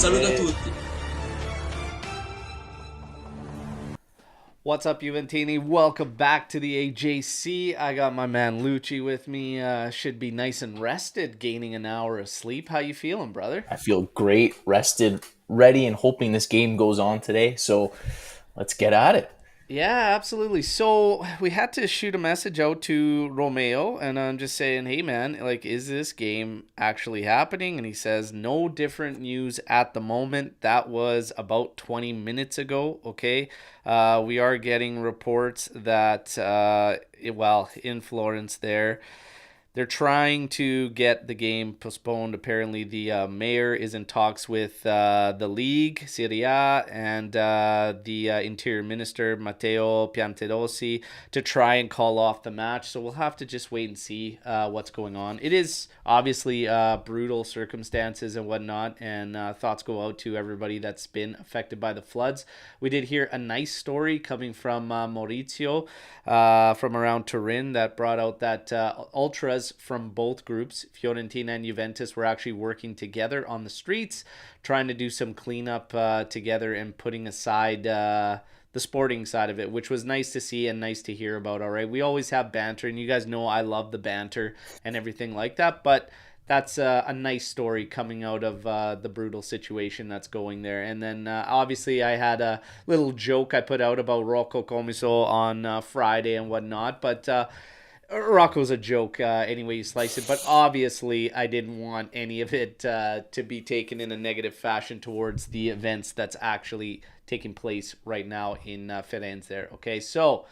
saluto a tutti. What's up, Juventini? Welcome back to the AJC. I got my man Lucci with me. Should be nice and rested, gaining an hour of sleep. How you feeling, brother? I feel great, rested, ready, and hoping this game goes on today. So let's get at it. Yeah, absolutely. So we had to shoot a message out to Romeo, and I'm just saying, hey man, like, is this game actually happening? And he says, no different news at the moment. That was about 20 minutes ago. Okay, we are getting reports that, in Florence there. They're trying to get the game postponed. Apparently, the mayor is in talks with the league, Serie A, and the interior minister, Matteo Piantedosi, to try and call off the match. So we'll have to just wait and see what's going on. It is obviously brutal circumstances and whatnot, and thoughts go out to everybody that's been affected by the floods. We did hear a nice story coming from Maurizio from around Turin that brought out that ultras from both groups, Fiorentina and Juventus, were actually working together on the streets, trying to do some cleanup together and putting aside the sporting side of it, which was nice to see and nice to hear about. All right, we always have banter, and you guys know I love the banter and everything like that, but that's a nice story coming out of the brutal situation that's going there. And then obviously I had a little joke I put out about Rocco Comiso on Friday and whatnot, but Rocco's a joke anyway you slice it. But obviously I didn't want any of it to be taken in a negative fashion towards the events that's actually taking place right now in Firenze there. Okay, so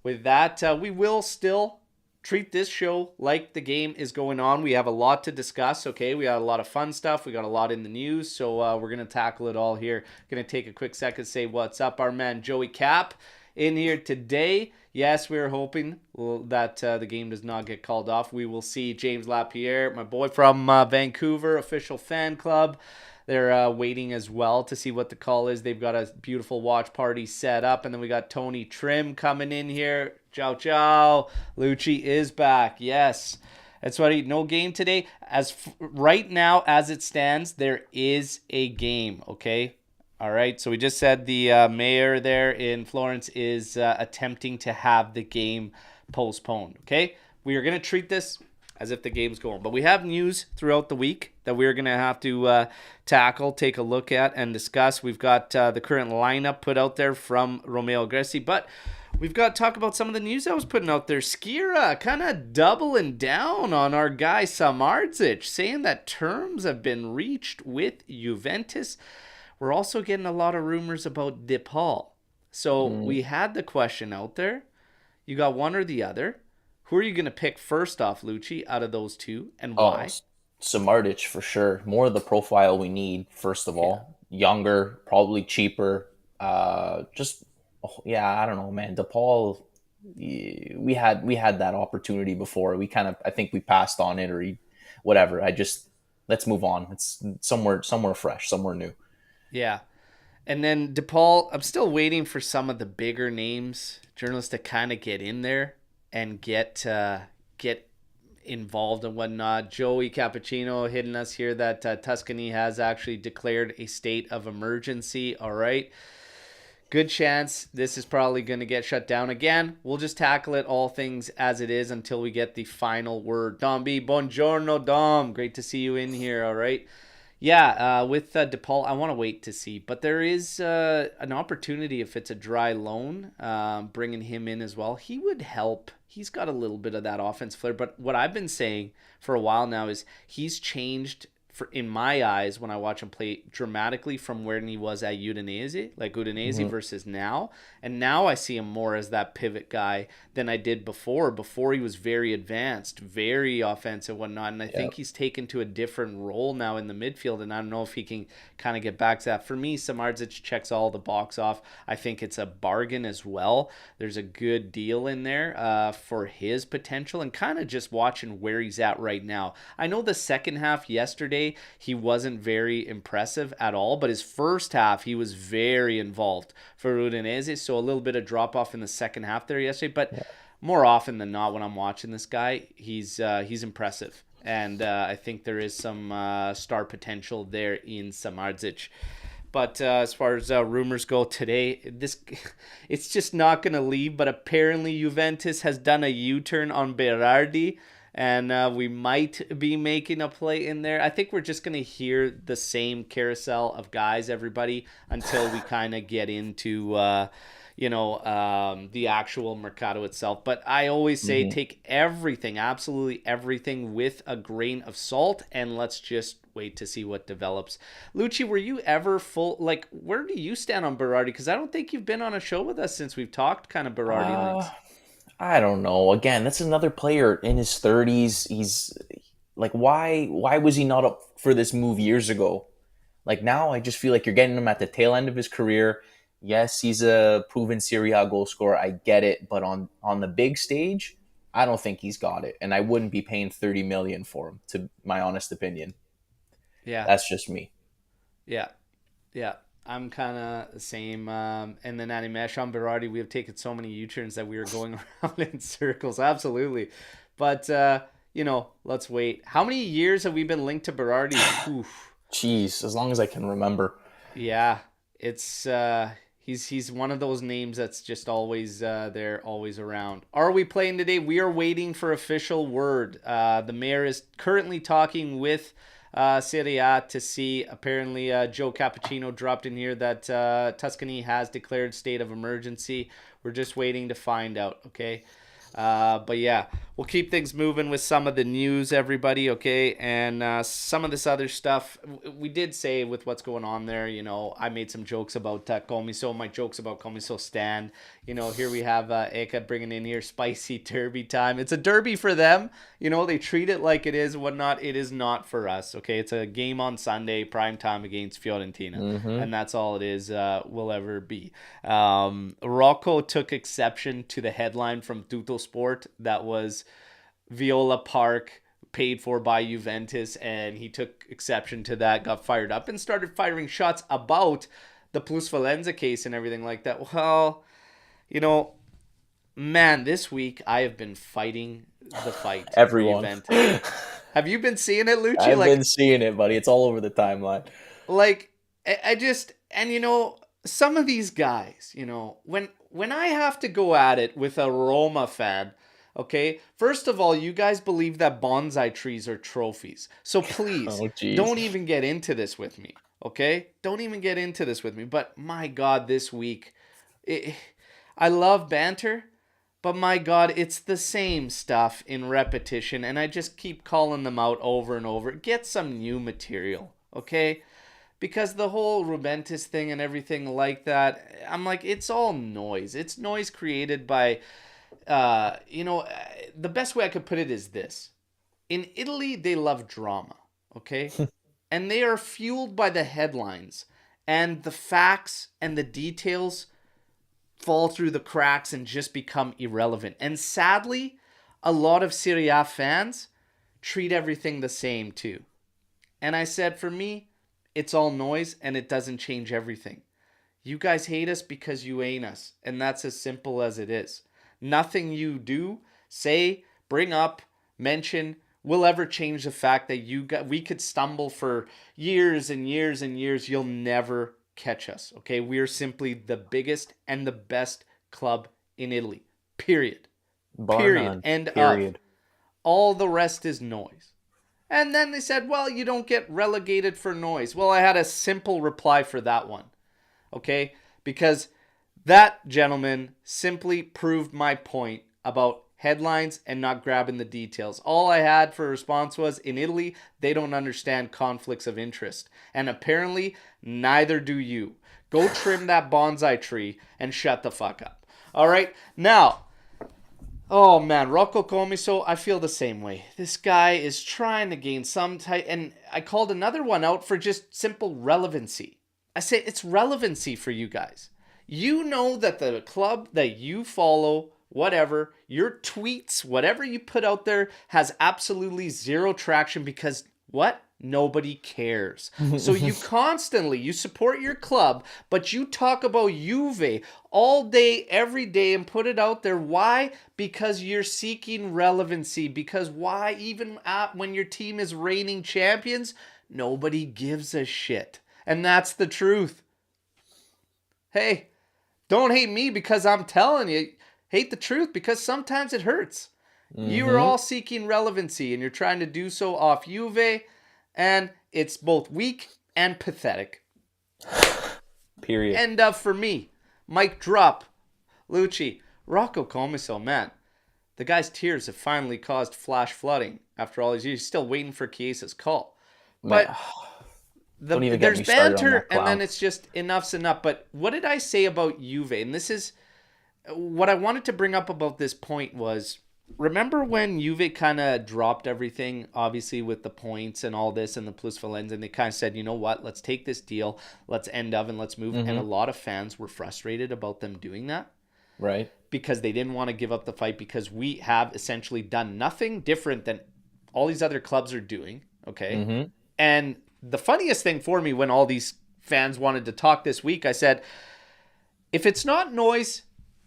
with that, we will still treat this show like the game is going on. We have a lot to discuss, okay? We got a lot of fun stuff. We got a lot in the news, so we're going to tackle it all here. Going to take a quick second to say what's up. Our man Joey Cap in here today. Yes, we were hoping that the game does not get called off. We will see James Lapierre, my boy from Vancouver, official fan club. They're waiting as well to see what the call is. They've got a beautiful watch party set up. And then we got Tony Trim coming in here. Ciao, ciao. Lucci is back. Yes. That's right. No game today. Right now, as it stands, there is a game. Okay. All right. So we just said the mayor there in Florence is attempting to have the game postponed. Okay. We are going to treat this as if the game's going. But we have news throughout the week that we're going to have to tackle, take a look at, and discuss. We've got the current lineup put out there from Romeo Agressi, but we've got to talk about some of the news that was putting out there. Skira kind of doubling down on our guy Samardzic, saying that terms have been reached with Juventus. We're also getting a lot of rumors about DePaul. So we had the question out there. You got one or the other. Who are you going to pick first off, Lucci, out of those two, and why? Samardzic for sure. More of the profile we need, first of all. Younger, probably cheaper. I don't know, man. DePaul, we had that opportunity before. I think we passed on it whatever. Let's move on. It's somewhere fresh, somewhere new. Yeah. And then DePaul, I'm still waiting for some of the bigger names, journalists to kind of get in there and get involved and whatnot. Joey Cappuccino hitting us here that Tuscany has actually declared a state of emergency. All right. Good chance this is probably going to get shut down again. We'll just tackle it all things as it is until we get the final word. Dom B, buongiorno, Dom. Great to see you in here. All right. Yeah, with DePaul, I want to wait to see. But there is an opportunity if it's a dry loan, bringing him in as well. He would help. He's got a little bit of that offense flair. But what I've been saying for a while now is he's changed, in my eyes, when I watch him play, dramatically from when he was at Udinese, versus now. And now I see him more as that pivot guy than I did before. Before he was very advanced, very offensive, whatnot. And I think he's taken to a different role now in the midfield. And I don't know if he can kind of get back to that. For me, Samardzic checks all the box off. I think it's a bargain as well. There's a good deal in there for his potential, and kind of just watching where he's at right now. I know the second half yesterday, he wasn't very impressive at all, but his first half, he was very involved for Udinese. So a little bit of drop off in the second half there yesterday, but more often than not, when I'm watching this guy, he's impressive. And I think there is some star potential there in Samardzic. But as far as rumors go today, this it's just not going to leave. But apparently, Juventus has done a U-turn on Berardi, and we might be making a play in there. I think we're just going to hear the same carousel of guys, everybody, until we kind of get into the actual Mercado itself. But I always say Hmm. take everything, absolutely everything, with a grain of salt, and let's just wait to see what develops. Lucci, were you ever full? Like, where do you stand on Berardi? Because I don't think you've been on a show with us since we've talked kind of Berardi Uh, links. I don't know. Again, that's another player in his 30s. He's like, why was he not up for this move years ago? Like now, I just feel like you're getting him at the tail end of his career. Yes, he's a proven Serie A goal scorer. I get it, but on the big stage, I don't think he's got it, and I wouldn't be paying 30 million for him. To my honest opinion, Yeah, that's just me. yeah, yeah. I'm kind of the same. And then Animesh on Berardi, we have taken so many U-turns that we were going around in circles. Absolutely. But, let's wait. How many years have we been linked to Berardi? Oof. Jeez, as long as I can remember. Yeah, it's he's one of those names that's just always there, always around. Are we playing today? We are waiting for official word. The mayor is currently talking with Serie A to see. Apparently, Joe Cappuccino dropped in here that Tuscany has declared state of emergency. We're just waiting to find out. Okay. But yeah, we'll keep things moving with some of the news, everybody, okay? And some of this other stuff, we did say with what's going on there, I made some jokes about Comiso, my jokes about Comiso stand. Here we have Eka bringing in here spicy derby time. It's a derby for them. They treat it like it is whatnot. It is not for us, okay? It's a game on Sunday, prime time against Fiorentina. Hmm. And that's all it is, will ever be. Rocco took exception to the headline from Tutto Sport that was Viola Park paid for by Juventus, and he took exception to that, got fired up, and started firing shots about the Plus Valenza case and everything like that. Well, you know, man, this week I have been fighting the fight for Everyone. Juventus. Have you been seeing it, Lucci? I've been Like, seeing it, buddy. It's all over the timeline. like I just, and some of these guys, when I have to go at it with a Roma fan, okay, first of all, you guys believe that bonsai trees are trophies, so please Oh, jeez. don't even get into this with me, okay? Don't even get into this with me. But my God, this week, it, I love banter, but my God, it's the same stuff in repetition, and I just keep calling them out over and over. Get some new material, okay? Because the whole Rubentus thing and everything like that, I'm like, it's all noise. It's noise created by, the best way I could put it is this. In Italy, they love drama, okay? And they are fueled by the headlines, and the facts and the details fall through the cracks and just become irrelevant. And sadly, a lot of Serie A fans treat everything the same too. And I said, for me, it's all noise and it doesn't change everything. You guys hate us because you ain't us. And that's as simple as it is. Nothing you do, say, bring up, mention will ever change the fact that we could stumble for years and years and years. You'll never catch us. Okay? We are simply the biggest and the best club in Italy. Period. Bar Period. none. End of. Period. All the rest is noise. And then they said, well, you don't get relegated for noise. Well, I had a simple reply for that one. Okay? Because that gentleman simply proved my point about headlines and not grabbing the details. All I had for a response was, in Italy, they don't understand conflicts of interest. And apparently, neither do you. Go trim that bonsai tree and shut the fuck up. All right? Now, oh man, Rocco Comiso, I feel the same way. This guy is trying to gain some type, and I called another one out for just simple relevancy. I say it's relevancy for you guys. You know that the club that you follow, whatever, your tweets, whatever you put out there has absolutely zero traction because what? Nobody cares. So you constantly, you support your club, but you talk about Juve all day, every day, and put it out there. Why? Because you're seeking relevancy. Because why? Even when your team is reigning champions, nobody gives a shit. And that's the truth. Hey, don't hate me because I'm telling you. Hate the truth because sometimes it hurts. You are all seeking relevancy and you're trying to do so off Juve, and it's both weak and pathetic. Period. End of for me. Mic drop. Lucci. Rocco Comiso, man. The guy's tears have finally caused flash flooding after all these years. He's still waiting for Chiesa's call. Man, But don't even get there's me started on banter, that and clown. then it's just enough's enough. But what did I say about Juve? And this is what I wanted to bring up about this point was, remember when Juve kind of dropped everything, obviously with the points and all this and the plusvalenza, and they kind of said, you know what, let's take this deal, let's end of and let's move. And a lot of fans were frustrated about them doing that Right. because they didn't want to give up the fight because we have essentially done nothing different than all these other clubs are doing. Okay. And the funniest thing for me when all these fans wanted to talk this week, I said, if it's not noise,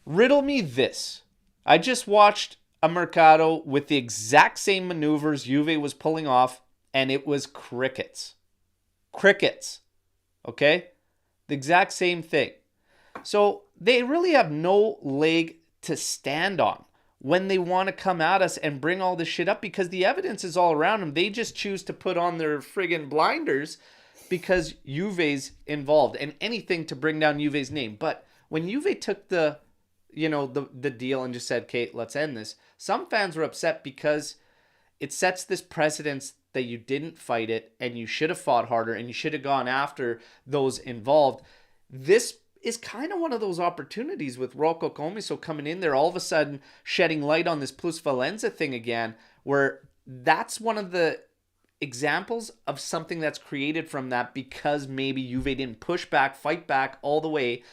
riddle me this. I just watched a Mercado with the exact same maneuvers Juve was pulling off, and it was crickets. Crickets. Okay? The exact same thing. So they really have no leg to stand on when they want to come at us and bring all this shit up because the evidence is all around them. They just choose to put on their friggin' blinders because Juve's involved and anything to bring down Juve's name. But when Juve took the deal and just said, okay, let's end this, some fans were upset because it sets this precedence that you didn't fight it and you should have fought harder and you should have gone after those involved. This is kind of one of those opportunities with Rocco Comiso coming in there, all of a sudden shedding light on this plusvalenza thing again, where that's one of the examples of something that's created from that because maybe Juve didn't push back, fight back all the way.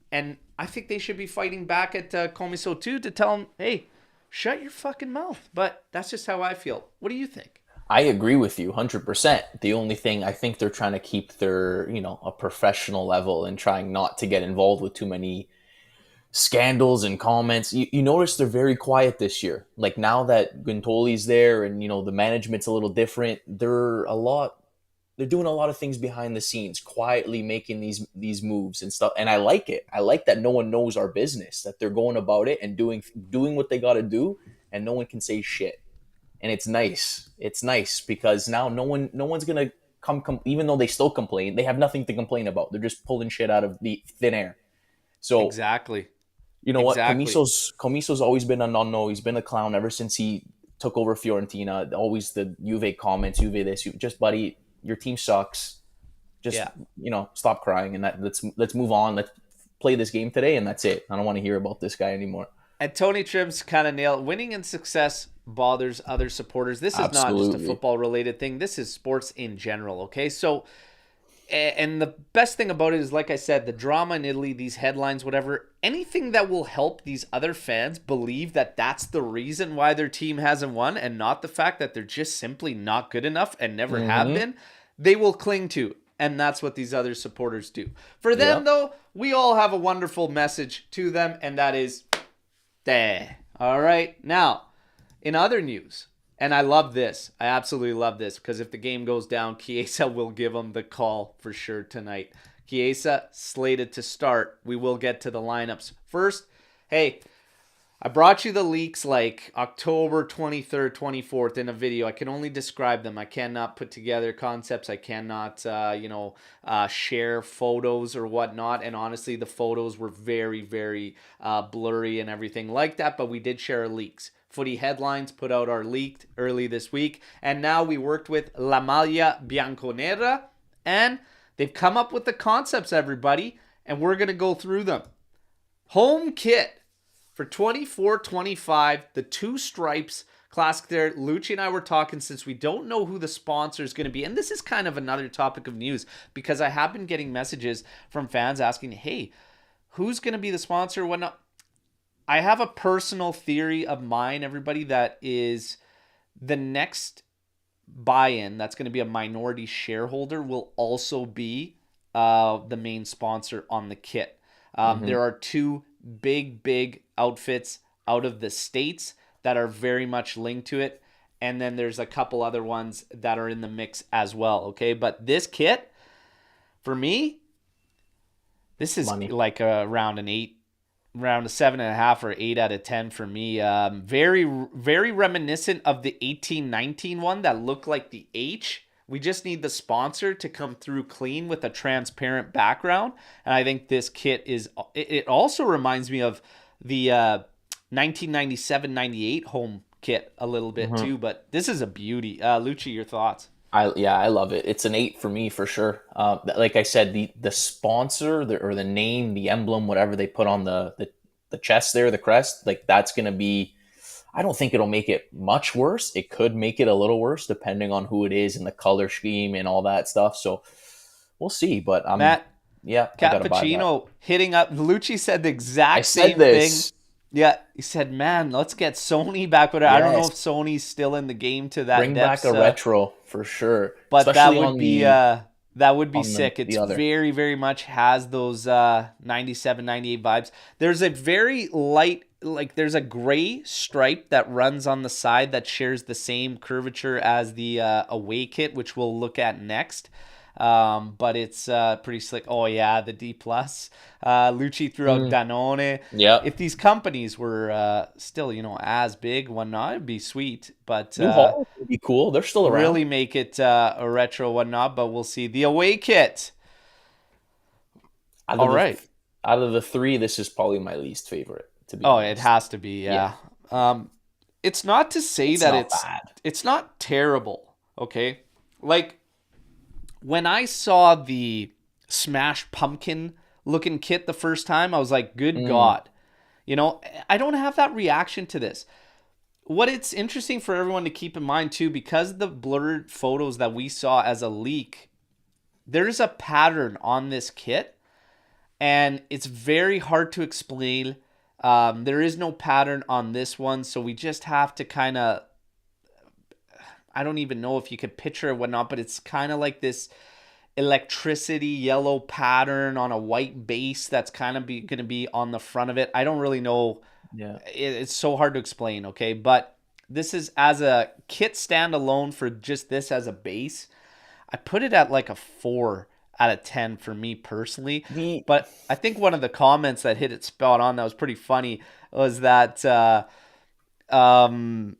And I think they should be fighting back at Comiso too to tell him, hey, shut your fucking mouth. But that's just how I feel. What do you think? I agree with you 100%. The only thing I think they're trying to keep their, a professional level and trying not to get involved with too many scandals and comments. You notice they're very quiet this year. Like now that Guintoli's there and, the management's a little different, they're doing a lot of things behind the scenes, quietly making these moves and stuff. And I like it. I like that no one knows our business, that they're going about it and doing what they got to do and no one can say shit. And it's nice. It's nice because now no one's gonna come even though they still complain. They have nothing to complain about. They're just pulling shit out of the thin air. So Exactly. you know what? Exactly. Comiso's always been a no-no. He's been a clown ever since he took over Fiorentina. Always the Juve comments, Juve this, just buddy, your team sucks. Just stop crying and let's move on. Let's play this game today and that's it. I don't want to hear about this guy anymore. And Tony Trim's kind of nailed winning and success bothers other supporters. This is Absolutely. not just a football related thing. This is sports in general. Okay. So, and the best thing about it is, like I said, the drama in Italy, these headlines, whatever, anything that will help these other fans believe that that's the reason why their team hasn't won and not the fact that they're just simply not good enough and never have been, they will cling to. And that's what these other supporters do. For them, though, we all have a wonderful message to them, and that is, all right. Now, in other news, and I love this. I absolutely love this because if the game goes down, Chiesa will give them the call for sure tonight. Chiesa slated to start. We will get to the lineups. First, hey, I brought you the leaks like October 23rd, 24th in a video. I can only describe them. I cannot put together concepts. I cannot, share photos or whatnot. And honestly, the photos were very, very blurry and everything like that. But we did share leaks. Footy Headlines put out our leaked early this week. And now we worked with La Maglia Bianconera. And they've come up with the concepts, everybody. And we're going to go through them. Home kit. For 24-25, the two stripes classic there. Lucci and I were talking since we don't know who the sponsor is going to be. And this is kind of another topic of news because I have been getting messages from fans asking, hey, who's going to be the sponsor? Whatnot. I have a personal theory of mine, everybody, that is the next buy-in that's going to be a minority shareholder will also be the main sponsor on the kit. Mm-hmm. There are two big outfits out of the States that are very much linked to it. And then there's a couple other ones that are in the mix as well. Okay. But this kit, for me, this is Money. like around an 8, around a 7.5 or 8 out of 10 for me. Very reminiscent of the 1819 one that looked like the H. We just need the sponsor to come through clean with a transparent background. And I think this kit is, it also reminds me of the 1997-98 home kit a little bit Mm-hmm. too, but this is a beauty. Lucci, your thoughts? I love it. It's an 8 for me for sure. Like I said, the sponsor or the name, the emblem, whatever they put on the chest there, the crest, like that's gonna be. I don't think it'll make it much worse. It could make it a little worse depending on who it is and the color scheme and all that stuff. So we'll see. But Matt, yeah, I gotta buy that. Cappuccino hitting up. Lucci said the I exact said same thing. this. Yeah, he said, "Man, let's get Sony back." But I don't know if Yes, Sony's still in the game to that bring back depths. a retro for sure, But especially on the that would be on sick. It's the other. very much has those 97, 98 vibes. There's a very light, like there's a gray stripe that runs on the side that shares the same curvature as the away kit, which we'll look at next. But it's pretty slick. Oh yeah, the D plus. Lucci threw out Mm, Danone. yeah, If these companies were still, as big, whatnot, it'd be sweet. But New Holland would be cool. They're still around. really make it a retro whatnot. But we'll see. The away kit. Out All of right. out of the three, this is probably my least favorite, to be Oh, it honest. has to be. Yeah, Yeah. It's not to say it's that not bad. it's not terrible. Okay. Like when I saw the Smash Pumpkin looking kit the first time, I was like, good Mm, God. I don't have that reaction to this. What it's interesting for everyone to keep in mind too, because of the blurred photos that we saw as a leak, there's a pattern on this kit, and it's very hard to explain. There is no pattern on this one, so we just have to kind of, I don't even know if you could picture it or whatnot, but it's kind of like this electricity yellow pattern on a white base that's kind of going to be on the front of it. I don't really know. yeah. It's so hard to explain, okay? But this is as a kit standalone for just this as a base. I put it at like a 4 out of 10 for me personally. The But I think one of the comments that hit it spot on that was pretty funny was that um,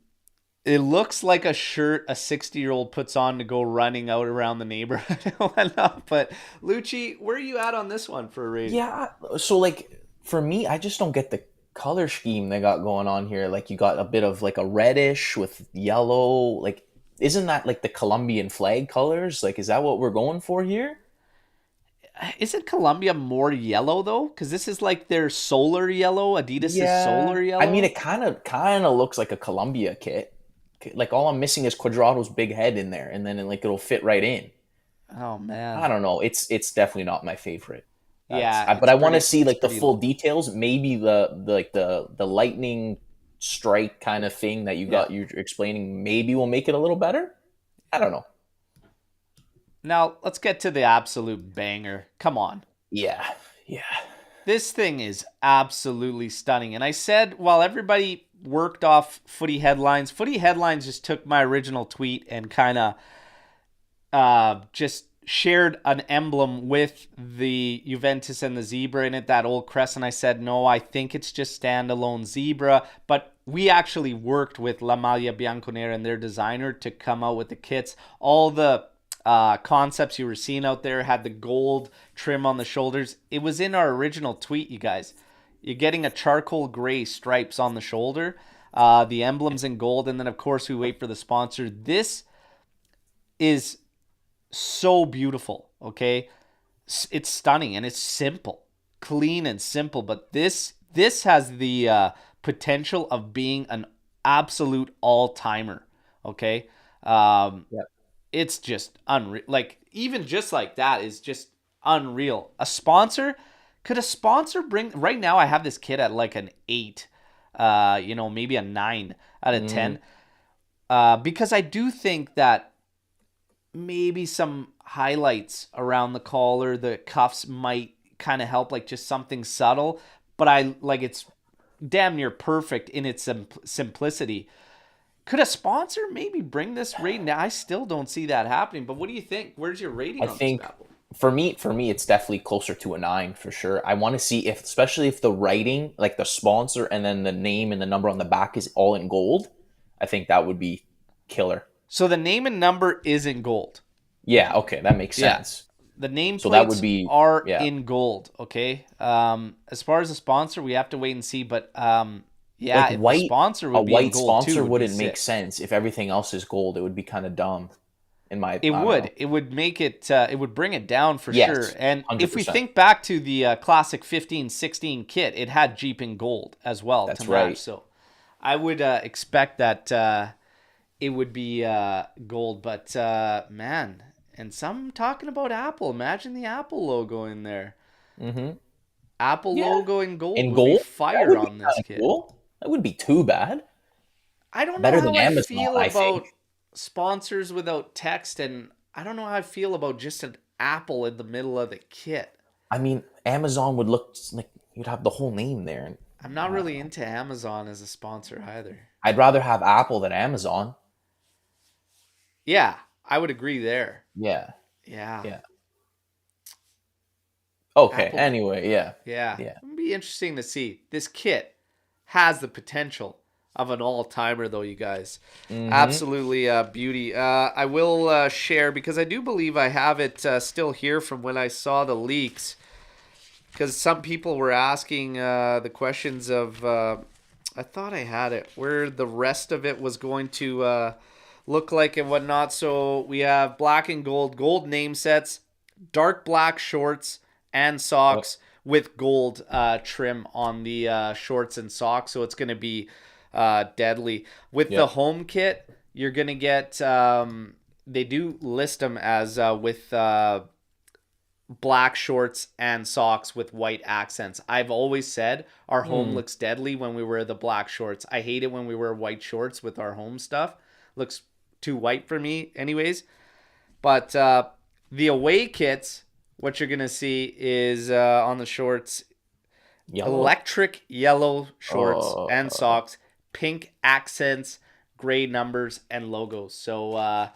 it looks like a shirt a 60-year-old puts on to go running out around the neighborhood and whatnot. But Lucci, where are you at on this one for a rating? Yeah, so like for me, I just don't get the color scheme they got going on here. Like you got a bit of like a reddish with yellow. Like, isn't that like the Colombian flag colors? Like, is that what we're going for here? Isn't Columbia more yellow though? Because this is like their solar yellow. Adidas is Yeah, solar I mean, yellow. it kind of looks like a Columbia kit. Like all I'm missing is Quadrado's big head in there, and then like it'll fit right in. Oh I man, don't know. It's definitely not my favorite. yeah, But I want to see it's like the pretty full low. details. Maybe the lightning strike kind of thing that Yeah. you're explaining. Maybe will make it a little better. I don't know. Now let's get to the absolute banger. Come on. Yeah, yeah. This thing is absolutely stunning. And I said, while everybody worked off Footy Headlines just took my original tweet and kind of just shared an emblem with the Juventus and the zebra in it, that old crest. And I said, no, I think it's just standalone zebra. But we actually worked with La Maglia Bianconera and their designer to come out with the kits. All the concepts you were seeing out there had the gold trim on the shoulders. It was in our original tweet, you guys. You're getting a charcoal gray stripes on the shoulder, the emblems in gold, and then of course we wait for the sponsor. This is so beautiful, okay? It's stunning and it's simple, clean and simple, but this has the potential of being an absolute all-timer, okay? Yeah. It's just unreal. Like even just like that is just unreal. A sponsor, could a sponsor bring right now I have this kid at like an 8, maybe a 9 out of Mm, 10. Because I do think that maybe some highlights around the collar, the cuffs might kind of help, like just something subtle. But I like it's damn near perfect in its simplicity. Could a sponsor maybe bring this rating? I still don't see that happening. But what do you think? Where's your I rating on this think bad boy? for me, it's definitely closer to a 9 for sure. I want to see if, especially if the writing, like the sponsor and then the name and the number on the back is all in gold. I think that would be killer. So the name and number is in gold. Yeah, okay, that makes Yeah. sense. The So that nameplates would be, are yeah, in gold. Okay. As far as the sponsor, we have to wait and see. But like yeah, if the sponsor a would be in white gold too, sponsor would be wouldn't make sick. sense if everything else is gold. It would be kind of dumb in my, It I don't know. would. It would make it. It would bring it down for sure. Yes, And if we 100%. think back to the classic 15-16 kit, it had Jeep in gold as well to That's match. right. So I would expect that it would be gold. But man, and some talking about Apple. Imagine the Apple logo in there. Mm-hmm. Apple Yeah. logo in gold In would be gold? That fire would be on this kind of kit. cool. That would be too bad. I don't know Better how than I Amazon, feel I think. about sponsors without text, and I don't know how I feel about just an apple in the middle of the kit. I mean, Amazon would look like you'd have the whole name there. I'm not really into Amazon as a sponsor either. I'd rather have Apple than Amazon. Yeah, I would agree there. Yeah. Yeah, Yeah. Okay. Apple. Anyway, yeah. Yeah, Yeah. it'd be interesting to see. This kit has the potential of an all-timer, though, you guys. Mm-hmm. Absolutely beauty. I will share, because I do believe I have it still here from when I saw the leaks. Because some people were asking the questions of, I thought I had it, where the rest of it was going to look like and whatnot. So we have black and gold name sets, dark black shorts and Yep. socks with gold trim on the shorts and socks. So it's going to be deadly. With the Yep. home kit, you're going to get, they do list them as with black shorts and socks with white accents. I've always said our home Hmm. looks deadly when we wear the black shorts. I hate it when we wear white shorts with our home stuff. Looks too white for me anyways. But the away kits, what you're going to see is on the shorts, Yellow. electric yellow shorts and Uh, socks, pink accents, gray numbers, and logos. So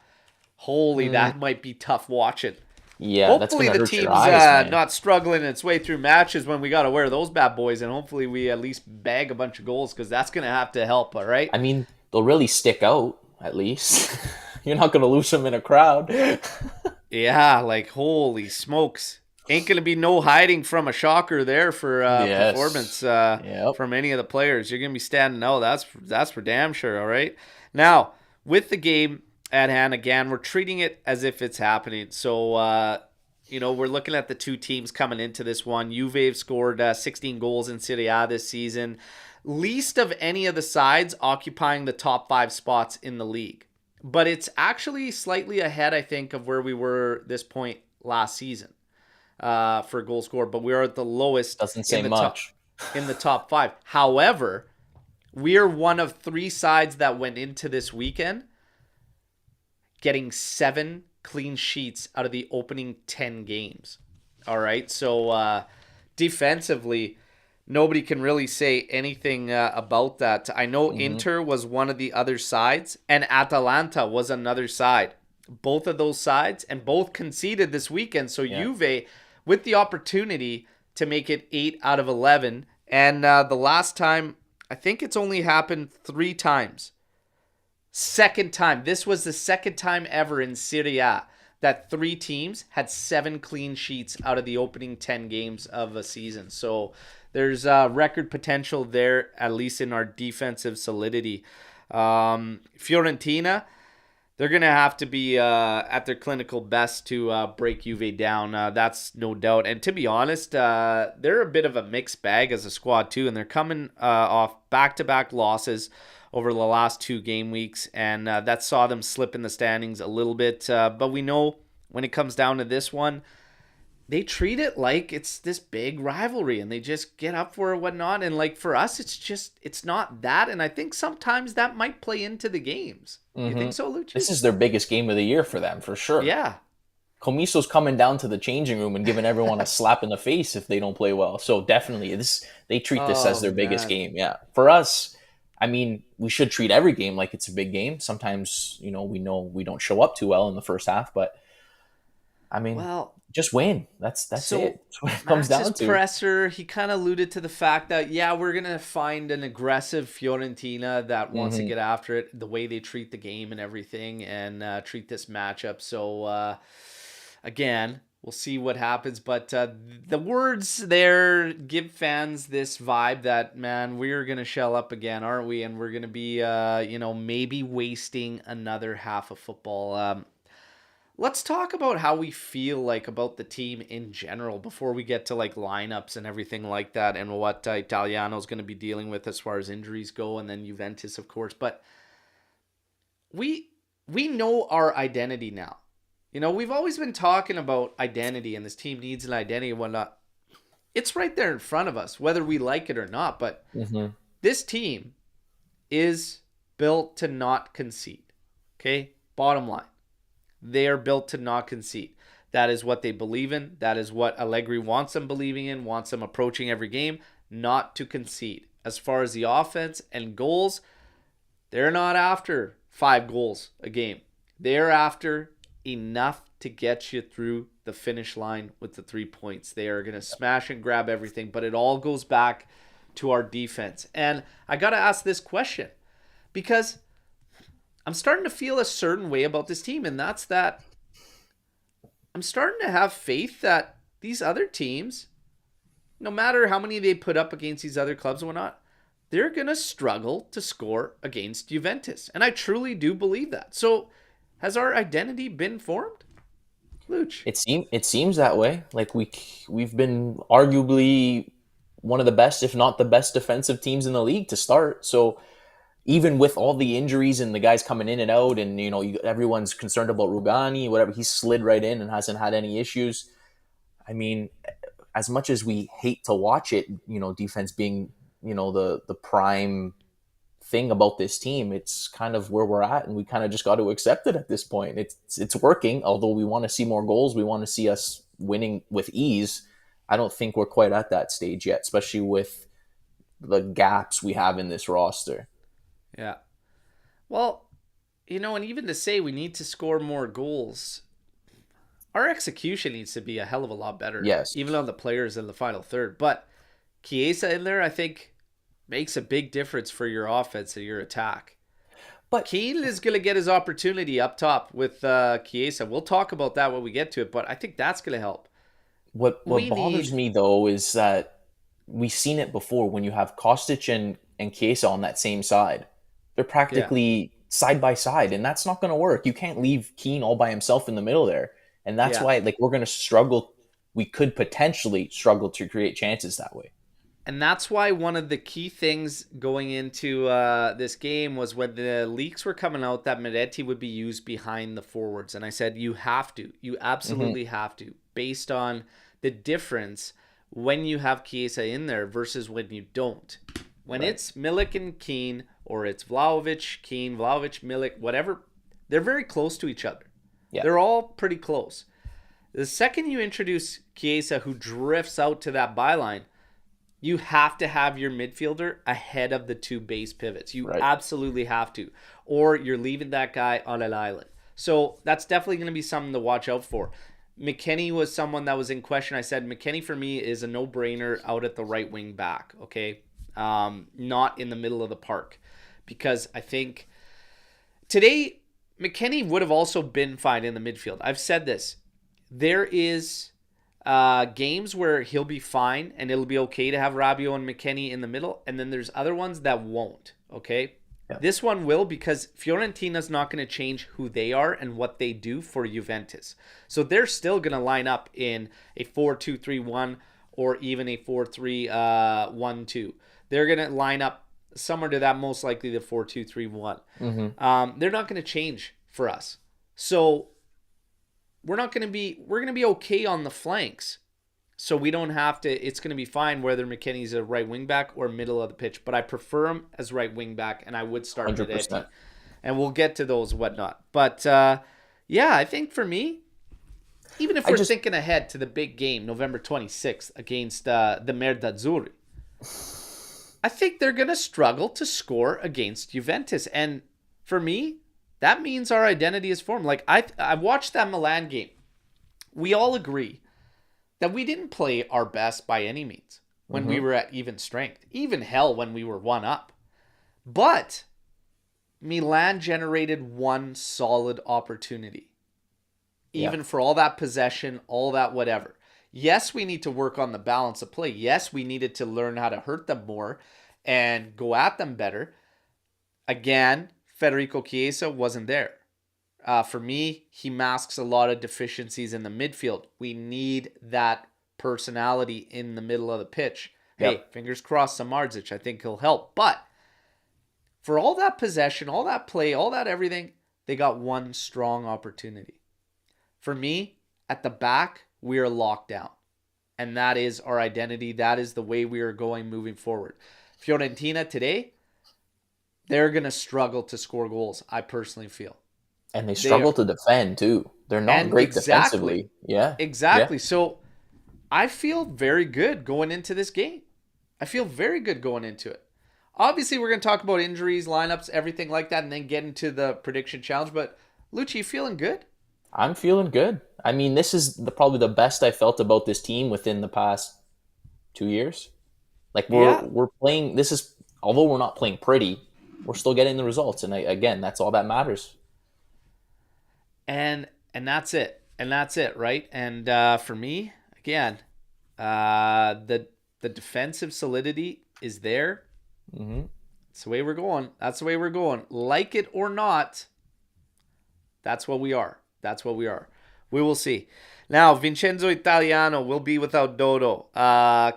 holy, hmm. that might be tough watching. Yeah, that's Hopefully gonna the hurt your team's eyes, man. not struggling its way through matches when we got to wear those bad boys, and hopefully we at least bag a bunch of goals, because that's going to have to help, all right? I mean, they'll really stick out, at least. You're not gonna lose them in a crowd. Yeah, like holy smokes. Ain't going to be no hiding from a shocker there for Yes. performance Yep. from any of the players. You're going to be standing out. That's for damn sure, all right? Now, with the game at hand again, we're treating it as if it's happening. So, we're looking at the two teams coming into this one. Juve scored 16 goals in Serie A this season. Least of any of the sides occupying the top 5 spots in the league. But it's actually slightly ahead, I think, of where we were this point last season for goal score. But we are at the lowest Doesn't say much. in the top 5. However, we are one of 3 sides that went into this weekend getting 7 clean sheets out of the opening 10 games. All right. So defensively, nobody can really say anything about that. I know Hmm. Inter was one of the other sides, and Atalanta was another side. Both of those sides, and both conceded this weekend. So Yeah. Juve, with the opportunity to make it 8 out of 11, and the last time, I think it's only happened 3 times. Second time. This was the second time ever in Serie A that 3 teams had 7 clean sheets out of the opening 10 games of a season. So there's record potential there, at least in our defensive solidity. Fiorentina, they're going to have to be at their clinical best to break Juve down. That's no doubt. And to be honest, they're a bit of a mixed bag as a squad too, and they're coming off back-to-back losses over the last 2 game weeks, and that saw them slip in the standings a little bit. But we know when it comes down to this one, they treat it like it's this big rivalry and they just get up for it and whatnot. And like for us, it's not that. And I think sometimes that might play into the games. You Hmm. think so, This Lucci? is their biggest game of the year for them, for sure. Yeah. Comiso's coming down to the changing room and giving everyone a slap in the face if they don't play well. So definitely, this they treat this as Oh their biggest man. game. Yeah, for us, I mean, we should treat every game like it's a big game. Sometimes, we know we don't show up too well in the first half, but I mean, Well, just win. That's so it. That's what it comes Max's down to. presser, he kind of alluded to the fact that, yeah, we're going to find an aggressive Fiorentina that wants to Hmm. get after it, the way they treat the game and everything, and treat this matchup. So, again, we'll see what happens. But the words there give fans this vibe that, man, we're going to shell up again, aren't we? And we're going to be, maybe wasting another half of football. Let's talk about how we feel like about the team in general before we get to like lineups and everything like that, and what Italiano's going to be dealing with as far as injuries go, and then Juventus, of course. But we we know our identity now. We've always been talking about identity, and this team needs an identity and whatnot. It's right there in front of us, whether we like it or not. But Hmm. this team is built to not concede. Okay, bottom line. They are built to not concede. That is what they believe in. That is what Allegri wants them believing in, wants them approaching every game, not to concede. As far as the offense and goals, they're not after 5 goals a game. They're after enough to get you through the finish line with the 3 points. They are going to smash and grab everything, but it all goes back to our defense. And I got to ask this question because I'm starting to feel a certain way about this team, and that's that I'm starting to have faith that these other teams, no matter how many they put up against these other clubs and whatnot, they're going to struggle to score against Juventus. And I truly do believe that. So, has our identity been formed? Luch. It seems that way. Like we've been arguably one of the best, if not the best, defensive teams in the league to start. So even with all the injuries and the guys coming in and out, and everyone's concerned about Rugani, whatever, he slid right in and hasn't had any issues. I mean, as much as we hate to watch it, defense being the prime thing about this team, it's kind of where we're at, and we kind of just got to accept it at this point. It's working, although we want to see more goals. We want to see us winning with ease. I don't think we're quite at that stage yet, especially with the gaps we have in this roster. Yeah. Well, and even to say we need to score more goals, our execution needs to be a hell of a lot better, Yes, even on the players in the final third. But Chiesa in there, I think, makes a big difference for your offense and your attack. but Keane is going to get his opportunity up top with Chiesa. We'll talk about that when we get to it, but I think that's going to help. what We bothers need, me though is that we've seen it before when you have Kostic and Chiesa on that same side. They're yeah, practically side by side, and that's not going to work. You can't leave Keane all by himself in the middle there, and that's yeah. why like we're going to struggle. We could potentially struggle to create chances that way. And that's why one of the key things going into this game was when the leaks were coming out that Miretti would be used behind the forwards. And I said, you have to. You Hmm. absolutely have to, based on the difference when you have Chiesa in there versus when you don't. When Right. it's Milik and Keane, or it's Vlahovic, Keane, Vlahovic, Milik, whatever, they're very close to each other. Yeah. They're all pretty close. The second you introduce Chiesa, who drifts out to that byline, you have to have your midfielder ahead of the two base pivots. You Right. absolutely have to. Or you're leaving that guy on an island. So that's definitely going to be something to watch out for. McKennie was someone that was in question. I said McKennie for me is a no-brainer out at the right wing back, okay? Not in the middle of the park. Because I think today McKennie would have also been fine in the midfield. I've said this. There is games where he'll be fine and it'll be okay to have Rabiot and McKennie in the middle, and then there's other ones that won't. Okay, Yeah. this one will because Fiorentina's not going to change who they are and what they do for Juventus, so they're still going to line up in a 4-2-3-1 or even a 4-3-1-2. They're going to line up somewhere to that, most likely the 4-2-3-1. Hmm. They're not going to change for us, so we're gonna be okay on the flanks. So we don't have to. It's going to be fine whether McKinney's a right wing back or middle of the pitch. But I prefer him as right wing back, and I would start 100%. Miretti, and we'll get to those whatnot. But yeah, I think for me, even if I we're just thinking ahead to the big game, November 26th against the Merdazzurri, I think they're going to struggle to score against Juventus, and for me, that means our identity is formed. Like I watched that Milan game. We all agree that we didn't play our best by any means when we hmm were at even strength, even hell when we were one up. But Milan generated one solid opportunity, yeah, even for all that possession, all that whatever. Yes, we need to work on the balance of play. Yes, we needed to learn how to hurt them more and go at them better. Again, Federico Chiesa wasn't there. For me, he masks a lot of deficiencies in the midfield. We need that personality in the middle of the pitch. Hey, yep. fingers crossed, Samardzic, I think he'll help. But for all that possession, all that play, all that everything, they got one strong opportunity. For me, at the back, we are locked down. And that is our identity. That is the way we are going moving forward. Fiorentina today, they're going to struggle to score goals, I personally feel. And they They struggle to defend too. They're not and great exactly, defensively. Yeah, yeah. exactly. So I feel very good going into this game. I feel very good going into it. Obviously, we're going to talk about injuries, lineups, everything like that, and then get into the prediction challenge. But Lucci, you feeling good? I'm feeling good. I mean, this is probably the best I felt about this team within the past 2 years. Like Yeah, we're playing. This is although we're not playing pretty, we're still getting the results, and again, that's all that matters. and that's it, right? And for me, again, the defensive solidity is there. hmm That's the way we're going. That's the way we're going. Like it or not, that's what we are. That's what we are. We will see. Now, Vincenzo Italiano will be without Dodo.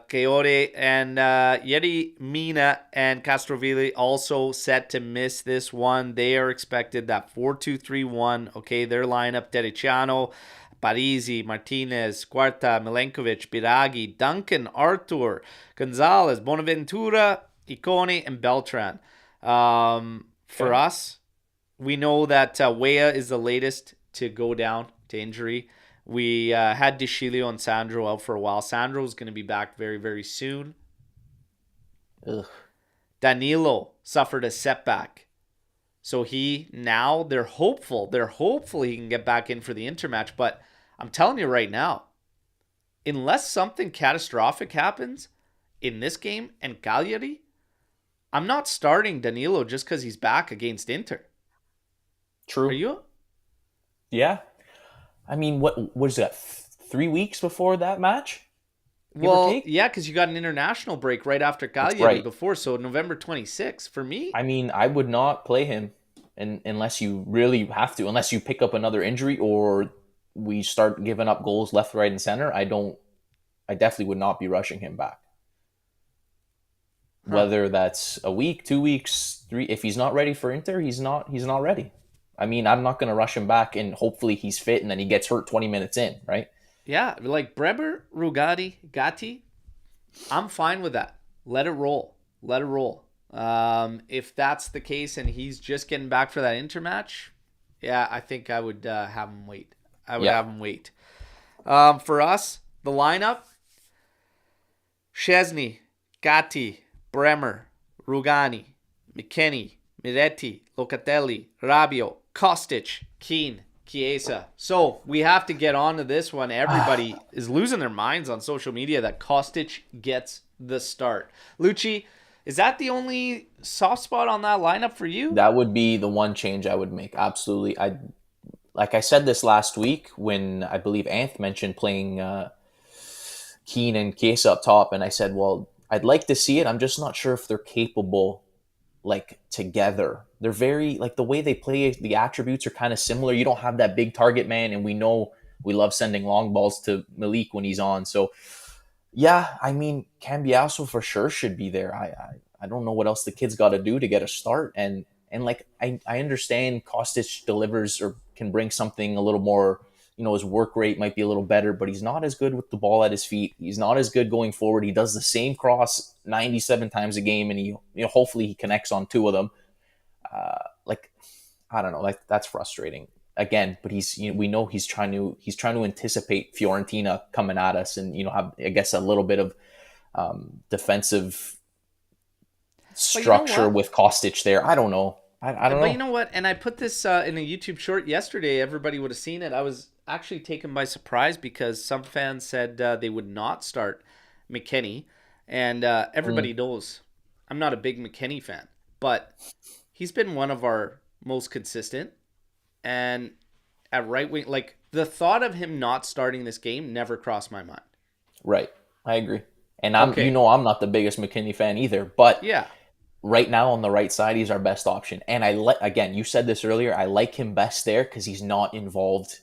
Keore and Yeri Mina and Castrovilli also set to miss this one. They are expected that 4-2-3-1. Okay, their lineup: Tericiano, Parisi, Martinez, Quarta, Milenkovic, Biraghi, Duncan, Artur, Gonzalez, Bonaventura, Icone, and Beltran. For Okay. us, we know that Wea is the latest to go down to injury. We had DeShilio and Sandro out for a while. Sandro is going to be back very, very soon. Ugh. Danilo suffered a setback. So they're hopeful. They're hopeful he can get back in for the intermatch. But I'm telling you right now, unless something catastrophic happens in this game and Cagliari, I'm not starting Danilo just because he's back against Inter. Are True. you? Yeah. I mean, what is that? 3 weeks before that match, give or Well, take. yeah, because you got an international break right after That's Cagliari right. before, so November 26th. For me, I mean, I would not play him, unless you really have to, unless you pick up another injury or we start giving up goals left, right, and center. I don't. I definitely would not be rushing him back. huh? Whether that's a week, 2 weeks, three. If he's not ready for Inter, he's not. He's not ready. I mean, I'm not going to rush him back, and hopefully he's fit, and then he gets hurt 20 minutes in, right? Yeah, like Bremer, Rugati, Gatti, I'm fine with that. Let it roll. Let it roll. If that's the case and he's just getting back for that intermatch, yeah, I think I would have him wait. I would Yeah. have him wait. For us, the lineup: Chesney, Gatti, Bremer, Rugani, McKenny, Miretti, Locatelli, Rabio, Kostic, Keane, Chiesa. So we have to get on to this one. Everybody is losing their minds on social media that Kostic gets the start. Lucci, is that the only soft spot on that lineup for you? That would be the one change I would make. Absolutely. I like I said this last week when I believe Anth mentioned playing Keane and Case up top, and I said, well, I'd like to see it. I'm just not sure if they're capable like together. They're very like the way they play. The attributes are kind of similar. You don't have that big target man, and we know we love sending long balls to Malik when he's on. So yeah, I mean, Cambiaso for sure should be there. I don't know what else the kid's got to do to get a start. And like I understand Kostic delivers or can bring something a little more his work rate might be a little better, but he's not as good with the ball at his feet. He's not as good going forward. He does the same cross 97 times a game, and hopefully he connects on two of them. Like, I don't know, like that's frustrating again. But we know he's trying to anticipate Fiorentina coming at us, and have, I guess, a little bit of defensive structure with Kostic there. I don't know. I don't know. But you know what? And I put this in a YouTube short yesterday. Everybody would have seen it. I was actually taken by surprise because some fans said they would not start McKennie. And everybody knows I'm not a big McKennie fan. But he's been one of our most consistent. And at right wing, like the thought of him not starting this game never crossed my mind. Right. I agree. And I'm not the biggest McKennie fan either. But yeah. Right now on the right side, he's our best option. And again, you said this earlier, I like him best there because he's not involved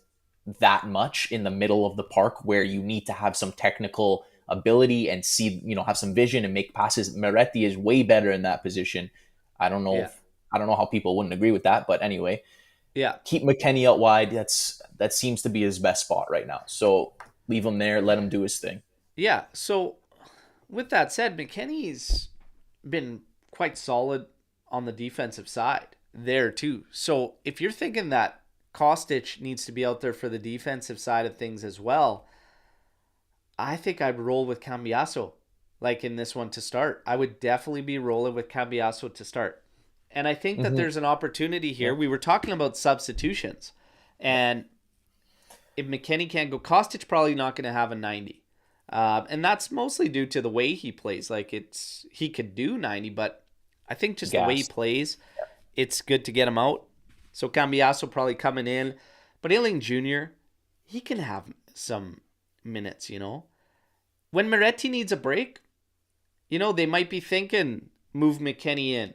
that much in the middle of the park where you need to have some technical ability and see, have some vision and make passes. Moretti is way better in that position. I don't know how people wouldn't agree with that, but anyway. Yeah. Keep McKennie out wide. That seems to be his best spot right now. So leave him there, let him do his thing. Yeah. So with that said, McKennie's been quite solid on the defensive side there too. So if you're thinking that Kostic needs to be out there for the defensive side of things as well, I think I'd roll with Cambiaso like in this one to start. I would definitely be rolling with Cambiaso to start. And I think that there's an opportunity here. We were talking about substitutions. And if McKennie can't go, Kostic probably not going to have a 90. And that's mostly due to the way he plays. Like he could do 90, but I think just the way he plays, it's good to get him out. So Cambiaso probably coming in. But Ayling Jr., he can have some minutes, When Moretti needs a break, they might be thinking move McKennie in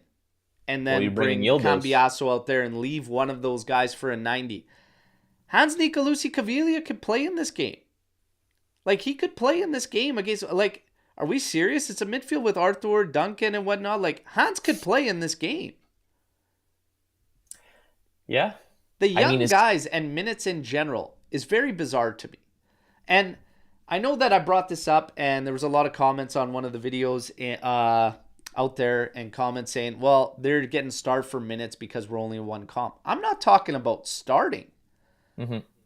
and then bring Cambiaso out there and leave one of those guys for a 90. Hans Nicolucci Caviglia could play in this game. Like, he could play in this game against, like, are we serious? It's a midfield with Arthur, Duncan, and whatnot. Like, Hans could play in this game. Yeah. The young guys and minutes in general is very bizarre to me. And I know that I brought this up, and there was a lot of comments on one of the videos out there, and comments saying, well, they're getting starved for minutes because we're only in one comp. I'm not talking about starting.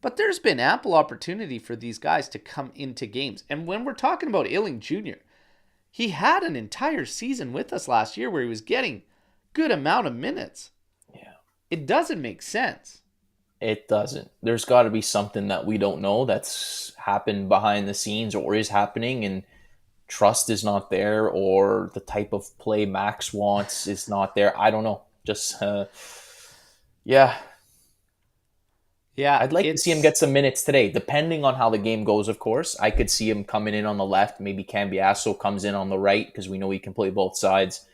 But there's been ample opportunity for these guys to come into games. And when we're talking about Ayling Jr., he had an entire season with us last year where he was getting good amount of minutes. Yeah. It doesn't make sense. It doesn't. There's got to be something that we don't know that's happened behind the scenes or is happening, and trust is not there, or the type of play Max wants is not there. I don't know. Just, yeah. Yeah, I'd like to see him get some minutes today, depending on how the game goes, of course. I could see him coming in on the left. Maybe Cambiaso comes in on the right because we know he can play both sides.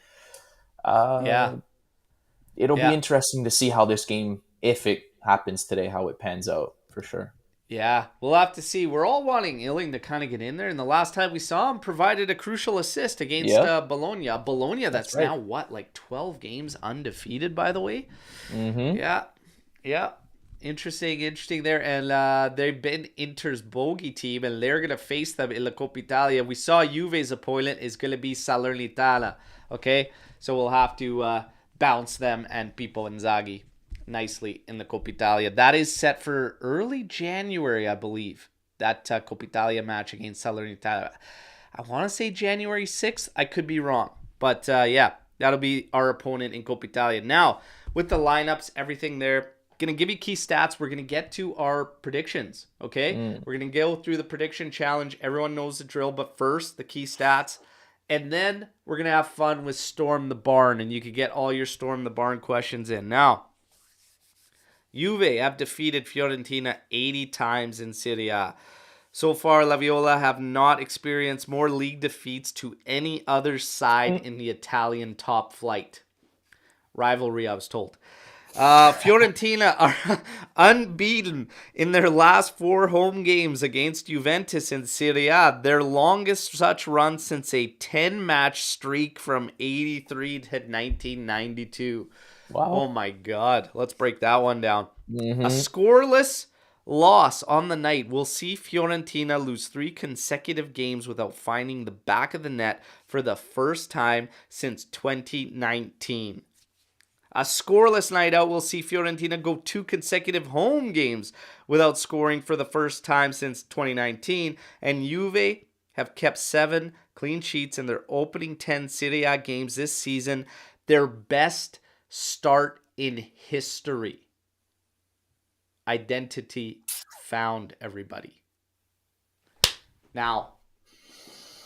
It'll be interesting to see how this game, if it happens today, how it pans out, for sure. Yeah, we'll have to see. We're all wanting Ayling to kind of get in there, and the last time we saw him provided a crucial assist against Bologna. Bologna, that's right. Now, what, like 12 games undefeated, by the way? Yeah. Interesting there. And they've been Inter's bogey team, and they're going to face them in La Coppa Italia. We saw Juve's opponent is going to be Salernitana, okay? So we'll have to bounce them and Pippo Inzaghi nicely in the Coppa Italia. That is set for early January, I believe, that Coppa Italia match against Salernitana. I want to say January 6th. I could be wrong. But, that'll be our opponent in Coppa Italia. Now, with the lineups, everything there, going to give you key stats. We're going to get to our predictions, okay? We're going to go through the prediction challenge. Everyone knows the drill, but first, the key stats. And then we're going to have fun with Storm the Barn, and you can get all your Storm the Barn questions in. Now, Juve have defeated Fiorentina 80 times in Serie A. So far, La Viola have not experienced more league defeats to any other side in the Italian top flight. Rivalry, I was told. Fiorentina are unbeaten in their last 4 home games against Juventus in Serie A, their longest such run since a 10-match streak from 83 to 1992. Wow. Oh my God. Let's break that one down. A scoreless loss on the night will see Fiorentina lose 3 consecutive games without finding the back of the net for the first time since 2019. A scoreless night out will see Fiorentina go 2 consecutive home games without scoring for the first time since 2019. And Juve have kept 7 clean sheets in their opening 10 Serie A games this season. Their best start in history. Identity found, everybody. Now,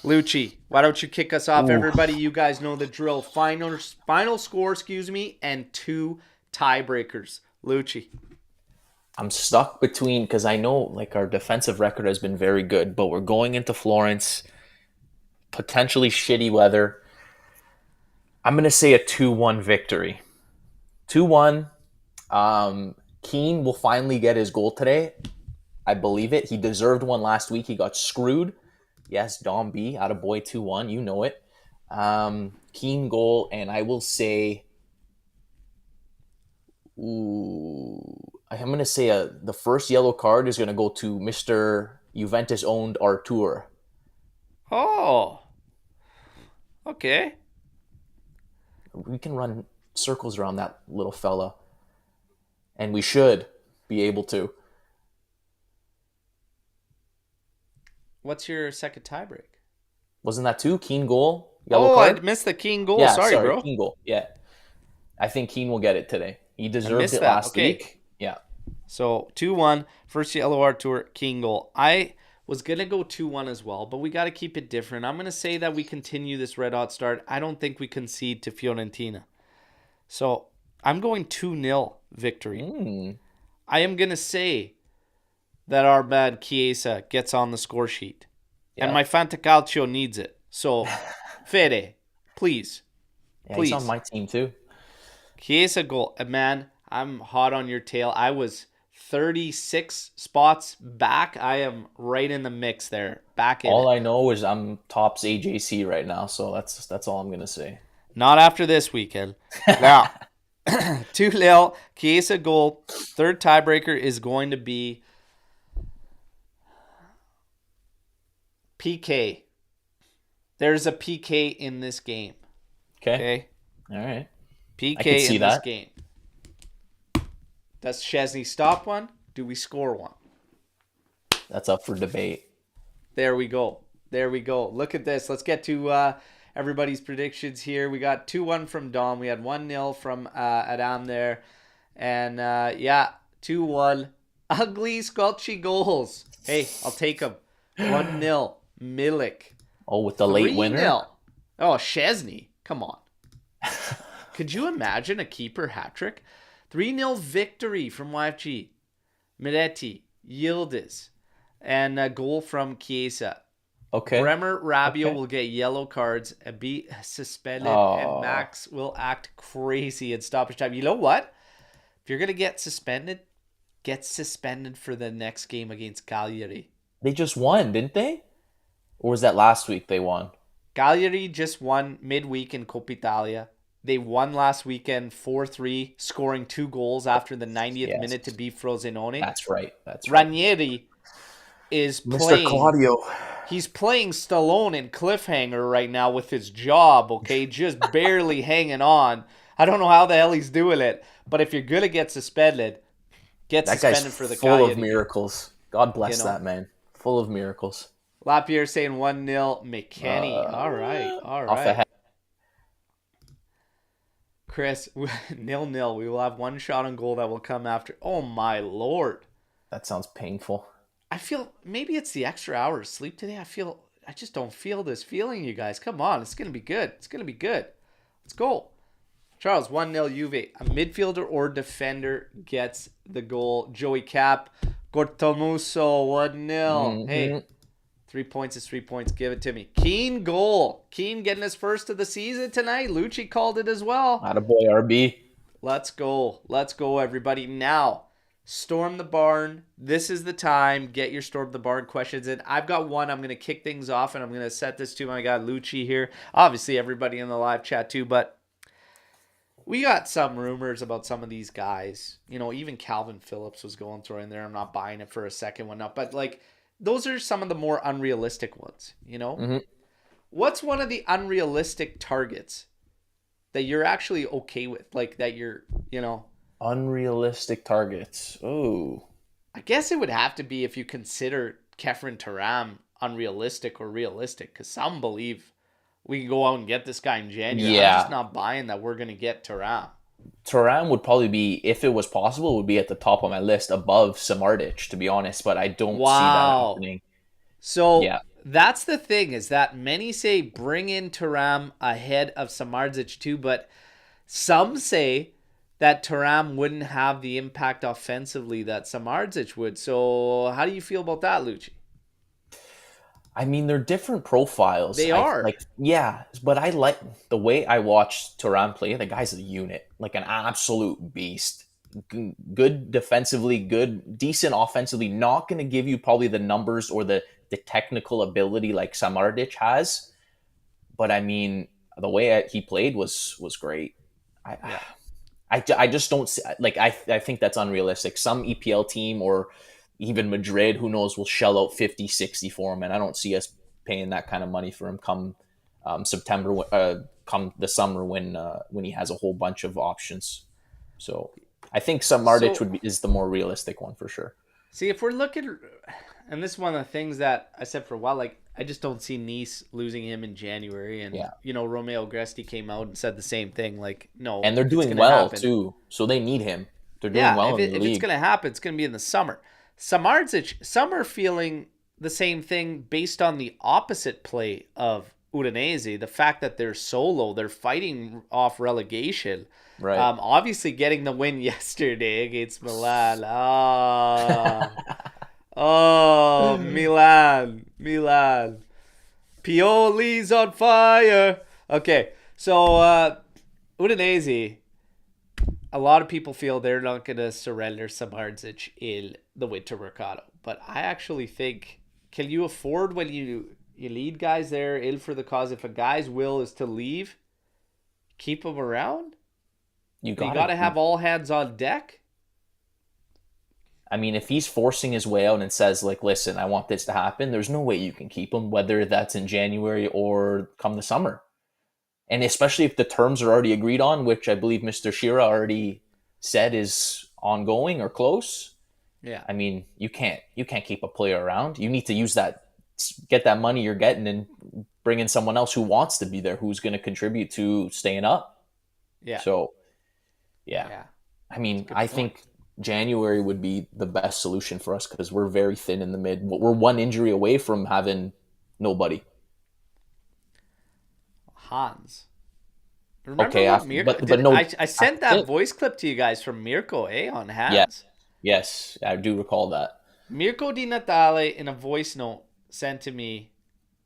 Lucci, why don't you kick us off, everybody? You guys know the drill. Final score, and 2 tiebreakers. Lucci. I'm stuck between, because I know like our defensive record has been very good, but we're going into Florence, potentially shitty weather. I'm going to say a 2-1 victory. 2-1. Keane will finally get his goal today. I believe it. He deserved one last week. He got screwed. Yes, Dom B, out of boy 2-1. You know it. Keane goal, and I will say, I'm going to say the first yellow card is going to go to Mr. Juventus-owned Artur. Oh. Okay. We can run circles around that little fella. And we should be able to. What's your second tiebreak? Wasn't that 2? Keane goal, yellow card? I missed the Keane goal. Yeah, sorry, bro. Keane goal. Yeah. I think Keane will get it today. He deserved it last week. Yeah. So 2-1, first yellow Artur, Keane goal. I was going to go 2-1 as well, but we got to keep it different. I'm going to say that we continue this red hot start. I don't think we concede to Fiorentina. So I'm going 2-0 victory. I am going to say that our bad Chiesa gets on the score sheet. Yep. And my Fantacalcio needs it. So, Fede, please. Yeah, please. He's on my team too. Chiesa goal. Man, I'm hot on your tail. I was 36 spots back. I am right in the mix there. Back in all I know is I'm tops AJC right now, so that's all I'm going to say. Not after this weekend. Now, 2-0, Chiesa goal. Third tiebreaker is going to be PK. There's a PK in this game. Okay. All right. PK in this game. Does Szczesny stop one? Do we score one? That's up for debate. There we go. Look at this. Let's get to everybody's predictions here. We got 2-1 from Dom. We had 1-0 from Adam there. And 2-1. Ugly, squelchy goals. Hey, I'll take them. 1-0. Milik. Oh, with the late winner? Oh, Szczesny. Come on. Could you imagine a keeper hat trick? 3-0 victory from YFG. Miretti, Yildiz, and a goal from Chiesa. Okay. Bremer, Rabiot will get yellow cards and be suspended, and Max will act crazy in stoppage time. You know what? If you're going to get suspended for the next game against Cagliari. They just won, didn't they? Or was that last week they won? Cagliari just won midweek in Coppa Italia. They won last weekend 4-3, scoring 2 goals after the 90th minute to beat Frosinone. That's right. Ranieri is playing. Mr. Claudio. He's playing Stallone in Cliffhanger right now with his job, okay? Just barely hanging on. I don't know how the hell he's doing it. But if you're going to get suspended, suspended for the Cagliari. Full of miracles. God bless that man. Full of miracles. Lapierre saying 1-0. McKenny. All right. Off the head. Chris, 0-0. We will have one shot on goal that will come after. Oh, my Lord. That sounds painful. I feel maybe it's the extra hour of sleep today. I just don't feel this feeling, you guys. Come on. It's going to be good. Let's go. Charles, 1-0 Juve. A midfielder or defender gets the goal. Joey Cap. Cortomuso, 1-0. Hey, 3 points is 3 points. Give it to me. Keane goal. Keane getting his first of the season tonight. Lucci called it as well. Attaboy, RB. Let's go, everybody. Now, Storm the Barn. This is the time. Get your Storm the Barn questions in. I've got one. I'm going to kick things off, and I'm going to set this to my guy Lucci here. Obviously, everybody in the live chat too, but we got some rumors about some of these guys. Even Calvin Phillips was going through in there. I'm not buying it for a second one up, but like those are some of the more unrealistic ones. Hmm. What's one of the unrealistic targets that you're actually okay with? Like that you're. Unrealistic targets. Oh, I guess it would have to be if you consider Kefren Turam unrealistic or realistic, because some believe we can go out and get this guy in January. I'm just yeah. not buying that we're going to get Turam. Turam would probably be, if it was possible, would be at the top of my list above Samardic, to be honest. But I don't see that Wow. happening. So Yeah. that's the thing, is that many say bring in Turam ahead of Samardzic too, but some say that Turam wouldn't have the impact offensively that Samardzic would. So how do you feel about that, Lucci? I mean, they're different profiles. They I are. like, yeah, but I like the way I watch Turan play. The guy's a unit, like an absolute beast. Good defensively, good, decent offensively. Not going to give you probably the numbers or the technical ability like Samardic has, but I mean, the way he played was great. I, Yeah. I just don't see, like I think that's unrealistic. Some EPL team or even Madrid, who knows, will shell out 50, 60 for him, and I don't see us paying that kind of money for him come September, come the summer when he has a whole bunch of options. So I think Samardic So is the more realistic one for sure. see, if we're looking, and this is one of the things that I said for a while, like I just don't see Nice losing him in January, and Yeah, Romeo Gresti came out and said the same thing. Like, no, and they're if it's doing gonna well happen, too, so they need him. They're doing yeah, well in the if it's league. gonna happen, it's gonna be in the summer. Samardzic, some are feeling the same thing based on the opposite play of Udinese, the fact that they're solo, they're fighting off relegation. Right. Obviously getting the win yesterday against Milan. Oh, Milan. Pioli's on fire. Okay, so Udinese, a lot of people feel they're not going to surrender Samardzic in the winter mercado, but I actually think, can you afford when you lead guys there ill for the cause? If a guy's will is to leave, keep him around, You but you gotta got to keep. have all hands on deck. I mean, if he's forcing his way out and says, like, listen, I want this to happen, there's no way you can keep him, whether that's in January or come the summer. And especially if the terms are already agreed on, which I believe Mr. Shira already said is ongoing or close. Yeah, I mean, you can't keep a player around. You need to use that, get that money you're getting and bring in someone else who wants to be there, who's going to contribute to staying up. yeah, So, yeah. yeah. I That's a mean, good I point. think January would be the best solution for us because we're very thin in the mid. We're one injury away from having nobody. Hans. Remember Okay, what after, Mirko but did? no, I I sent that think voice clip to you guys from Mirko, on yes, Hans. yes, I do recall that. Mirko Di Natale in a voice note sent to me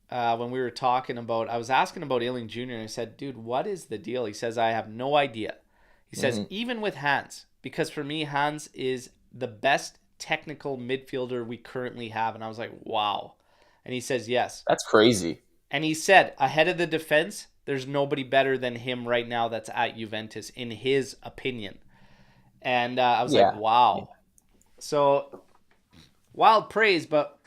when we were talking about. I was asking about Ealing Jr. and I said, "Dude, what is the deal?" He says, "I have no idea." He says, Hmm. "Even with Hans, because for me, Hans is the best technical midfielder we currently have." And I was like, "Wow." And he says, "Yes." That's crazy. And he said, ahead of the defense, there's nobody better than him right now that's at Juventus, in his opinion. And I was like, Yeah, yeah. wow. So, wild praise, but,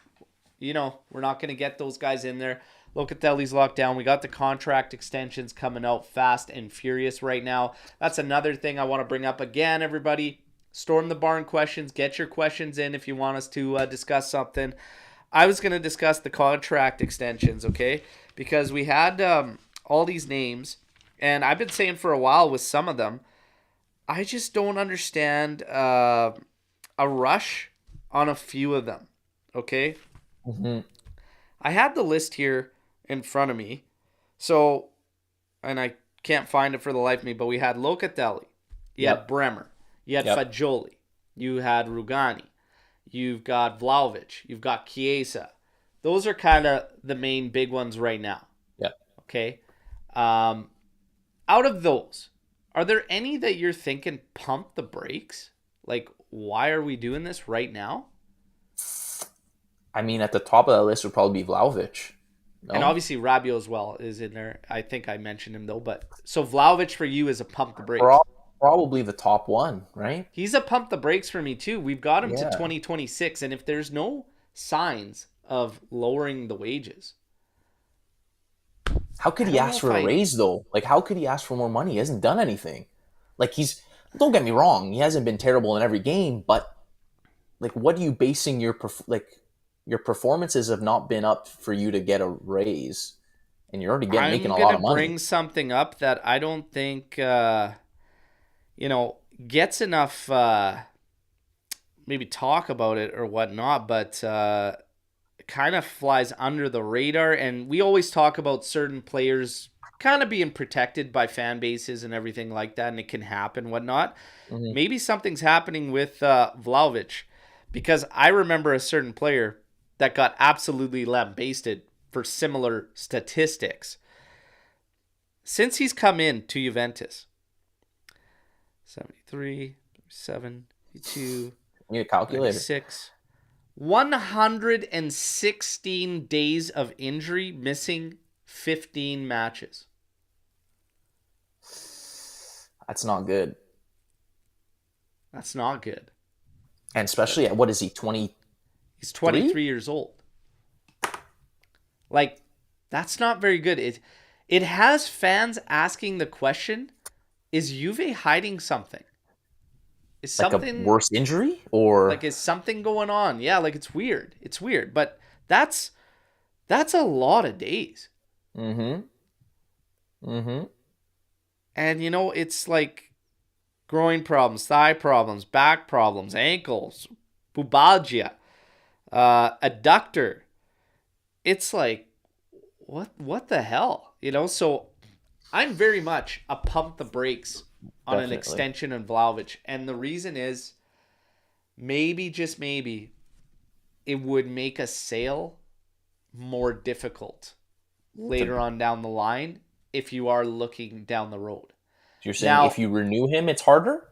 we're not going to get those guys in there. Locatelli's locked down. We got the contract extensions coming out fast and furious right now. That's another thing I want to bring up again, everybody. Storm the barn questions. Get your questions in if you want us to discuss something. I was going to discuss the contract extensions, okay? Because we had all these names, and I've been saying for a while with some of them, I just don't understand a rush on a few of them, okay? Hmm. I had the list here in front of me, so, and I can't find it for the life of me, but we had Locatelli, you had Yep, Bremer, you had yep, Fagioli, you had Rugani, you've got Vlahovic, you've got Chiesa. Those are kind of the main big ones right now. yep. Okay. Um, Out of those, are there any that you're thinking pump the brakes? Like, why are we doing this right now? I mean, at the top of that list would probably be Vlahovic. And No. obviously Rabiot as well is in there. I think I mentioned him though, but so Vlahovic for you is a pump the brakes. Pro- Probably the top one, right? He's a pump the brakes for me too. We've got him to Yeah. 2026, and if there's no signs of lowering the wages, How could I he don't know ask if for a I. raise though? Like, how could he ask for more money? He hasn't done anything. Like, he's, don't get me wrong, he hasn't been terrible in every game, but like, what are you basing your performances have not been up for you to get a raise, and you're already getting making I'm a lot gonna of money. bring something up that I don't think you know gets enough maybe talk about it or whatnot, but kind of flies under the radar. And we always talk about certain players kind of being protected by fan bases and everything like that, and it can happen, whatnot. Hmm. Maybe something's happening with Vlahovic, because I remember a certain player that got absolutely lambasted for similar statistics. Since he's come in to Juventus, 73, 72, Need a calculator. 96, 116 days of injury, missing 15 matches. That's not good. That's not good. And especially at, what is he, 23? He's 23 years old. Like, that's not very good. It has fans asking the question, is Juve hiding something? Is Like a something worse injury, or is something going on? Yeah, like it's weird. It's weird, but that's a lot of days. mm-hmm. Mm-hmm. And it's like groin problems, thigh problems, back problems, ankles, pubalgia, adductor. It's like what the hell? So I'm very much a pump the brakes on an Definitely. extension in Vlahovic. And the reason is maybe, just maybe, it would make a sale more difficult later on down the line if you are looking down the road. You're saying if Now, you renew him, it's harder?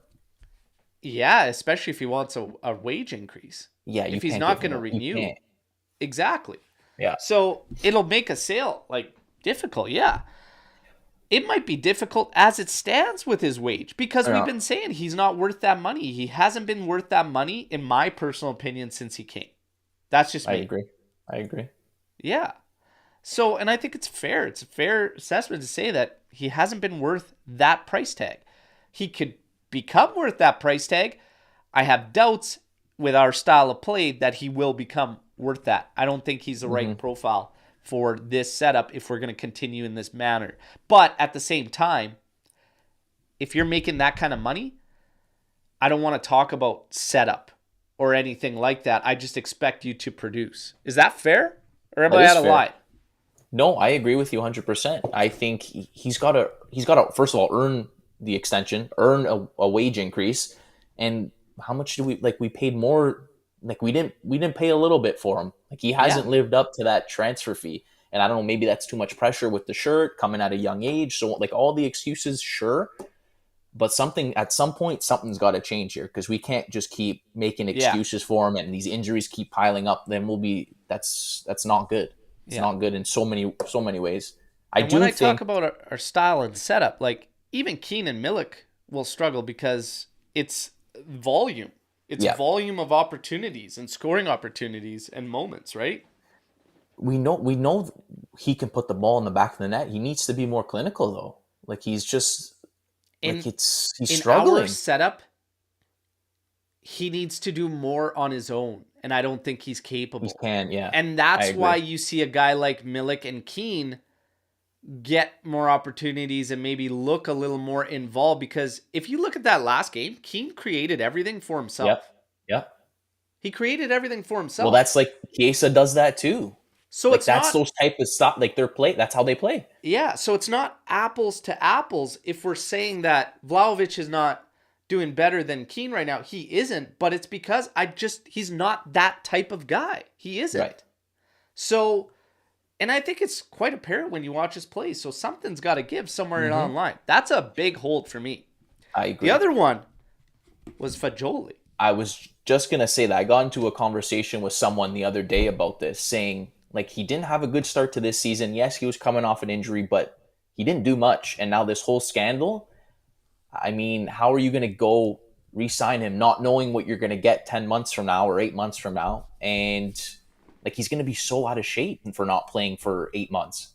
yeah, especially if he wants a wage increase. Yeah, you If he's can't give not him going to you renew, can't. exactly. Yeah. So it'll make a sale like difficult. Yeah. It might be difficult as it stands with his wage, because we've Yeah. been saying he's not worth that money. He hasn't been worth that money, in my personal opinion, since he came. That's just I me. agree. I agree. Yeah. So, and I think it's fair. It's a fair assessment to say that he hasn't been worth that price tag. He could become worth that price tag. I have doubts with our style of play that he will become worth that. I don't think he's the right Mm-hmm. profile for this setup if we're going to continue in this manner. But at the same time, if you're making that kind of money, I don't want to talk about setup or anything like that. I just expect you to produce. Is that fair? Or am That I is out of fair. line? No, I agree with you 100%. I think he's got to first of all earn the extension, earn a wage increase, and how much do we paid more, like we didn't pay a little bit for him. Like, he Yeah. hasn't lived up to that transfer fee. And I don't know, maybe that's too much pressure with the shirt coming at a young age. So, like, all the excuses, sure, but something at some point something's got to change here, because we can't just keep making Yeah. excuses for him and these injuries keep piling up. Then that's not good. It's Yeah. not good in so many ways. I And when do I talk think, about our style and setup, like even Keane and Milik will struggle because it's volume. It's yeah, volume of opportunities and scoring opportunities and moments, right? we know he can put the ball in the back of the net. He needs to be more clinical though. Like, he's just, like, In he's in our struggling. setup, he needs to do more on his own, and I don't think he's He capable. can, yeah. And I that's why agree. you see a guy like Milik and Keane get more opportunities and maybe look a little more involved, because if you look at that last game, Keane created everything for Yep. himself. Yep. He created everything for Well, himself. that's like Chiesa does that too. So Like, it's that's not, those type of stuff. Like, their play. That's how they play. yeah, so it's not apples to apples if we're saying that Vlahovic is not doing better than Keane right now. He isn't, but it's because he's not that type of guy. He isn't. Right. So, and I think it's quite apparent when you watch his play. So something's got to give somewhere Mm-hmm. online. That's a big hold for me. I agree. The other one was Fagioli. I was just gonna say that I got into a conversation with someone the other day about this, saying, Like, he didn't have a good start to this season. Yes, he was coming off an injury, but he didn't do much. And now this whole scandal, I mean, how are you going to go re-sign him not knowing what you're going to get 10 months from now or 8 months from now? And like, he's going to be so out of shape for not playing for 8 months.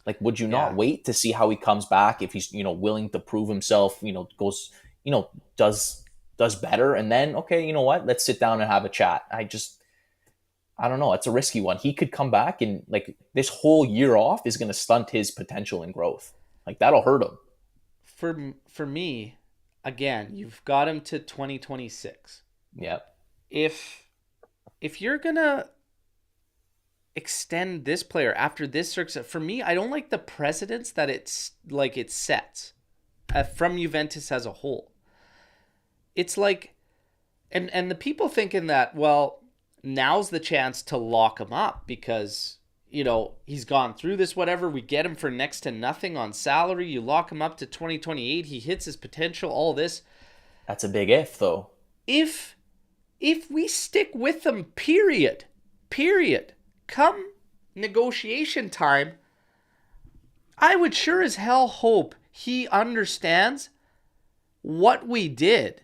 Like, would you not Yeah. wait to see how he comes back if he's, willing to prove himself, goes, does better, and then, okay, you know what? Let's sit down and have a chat. I don't know. It's a risky one. He could come back and like this whole year off is going to stunt his potential and growth. Like, that'll hurt him. For me, again, you've got him to 2026. Yeah. If you're gonna extend this player after this circuit, for me, I don't like the precedence that it sets from Juventus as a whole. It's like, and the people thinking that, well, now's the chance to lock him up because he's gone through this, whatever. We get him for next to nothing on salary. You lock him up to 2028. He hits his potential. All this. That's a big if, though. If we stick with him, period, come negotiation time, I would sure as hell hope he understands what we did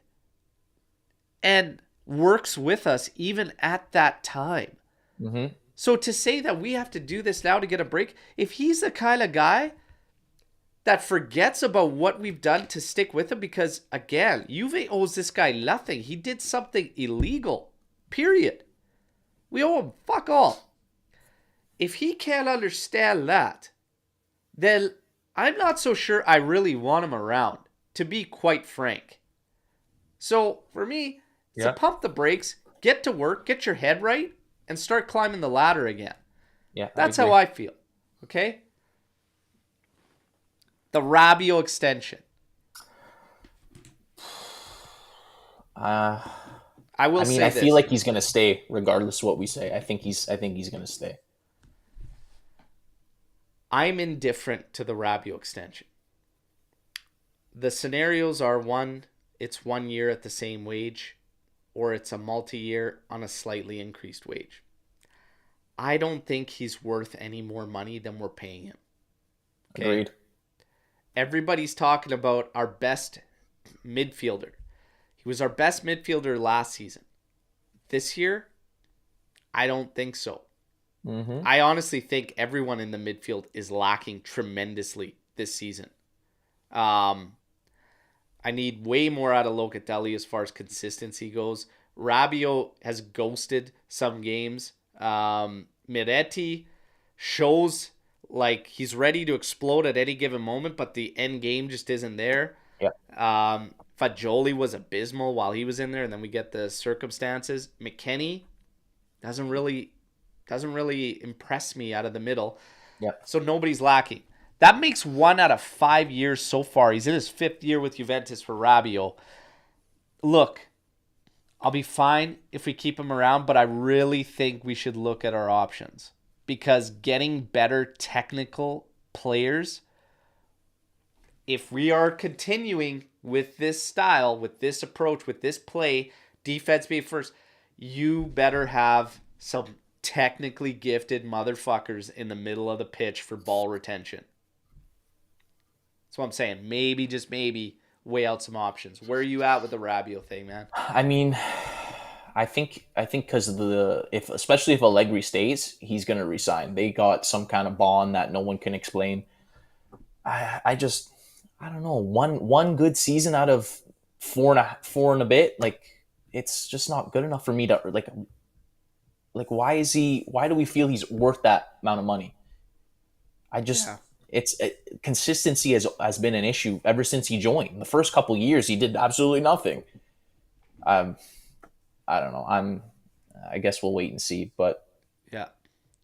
and works with us even at that time. Mm-hmm. So to say that we have to do this now to get a break, if he's the kind of guy that forgets about what we've done to stick with him, because again, Juve owes this guy nothing. He did something illegal, period. We owe him fuck all. If he can't understand that, then I'm not so sure I really want him around, to be quite frank. So for me, it's to pump the brakes, get to work, get your head right, and start climbing the ladder again. Yeah, that's how I feel. Okay? The Rabiot extension. I feel like he's gonna stay regardless of what we say. I think he's gonna stay. I'm indifferent to the Rabiot extension. The scenarios are it's 1 year at the same wage, or it's a multi-year on a slightly increased wage. I don't think he's worth any more money than we're paying him. Okay? Agreed. Everybody's talking about our best midfielder. He was our best midfielder last season. This year, I don't think so. Mm-hmm. I honestly think everyone in the midfield is lacking tremendously this season. I need way more out of Locatelli as far as consistency goes. Rabiot has ghosted some games. Miretti shows like he's ready to explode at any given moment, but the end game just isn't there. Yeah. Fagioli was abysmal while he was in there, and then we get the circumstances. McKennie doesn't really impress me out of the middle. Yeah. So nobody's lacking. That makes 1 out of 5 years so far. He's in his 5th year with Juventus for Rabiot. Look, I'll be fine if we keep him around, but I really think we should look at our options. Because getting better technical players, if we are continuing with this style, with this approach, with this play, defense being first, you better have some technically gifted motherfuckers in the middle of the pitch for ball retention. That's what I'm saying. Maybe, just maybe, weigh out some options. Where are you at with the Rabiot thing, man? I mean, I think because of especially if Allegri stays, he's gonna resign. They got some kind of bond that no one can explain. I don't know. One good season out of four and a bit, like, it's just not good enough for me to like why do we feel he's worth that amount of money? Consistency has been an issue ever since he joined. The first couple years he did absolutely nothing. I don't know. I guess we'll wait and see, but yeah.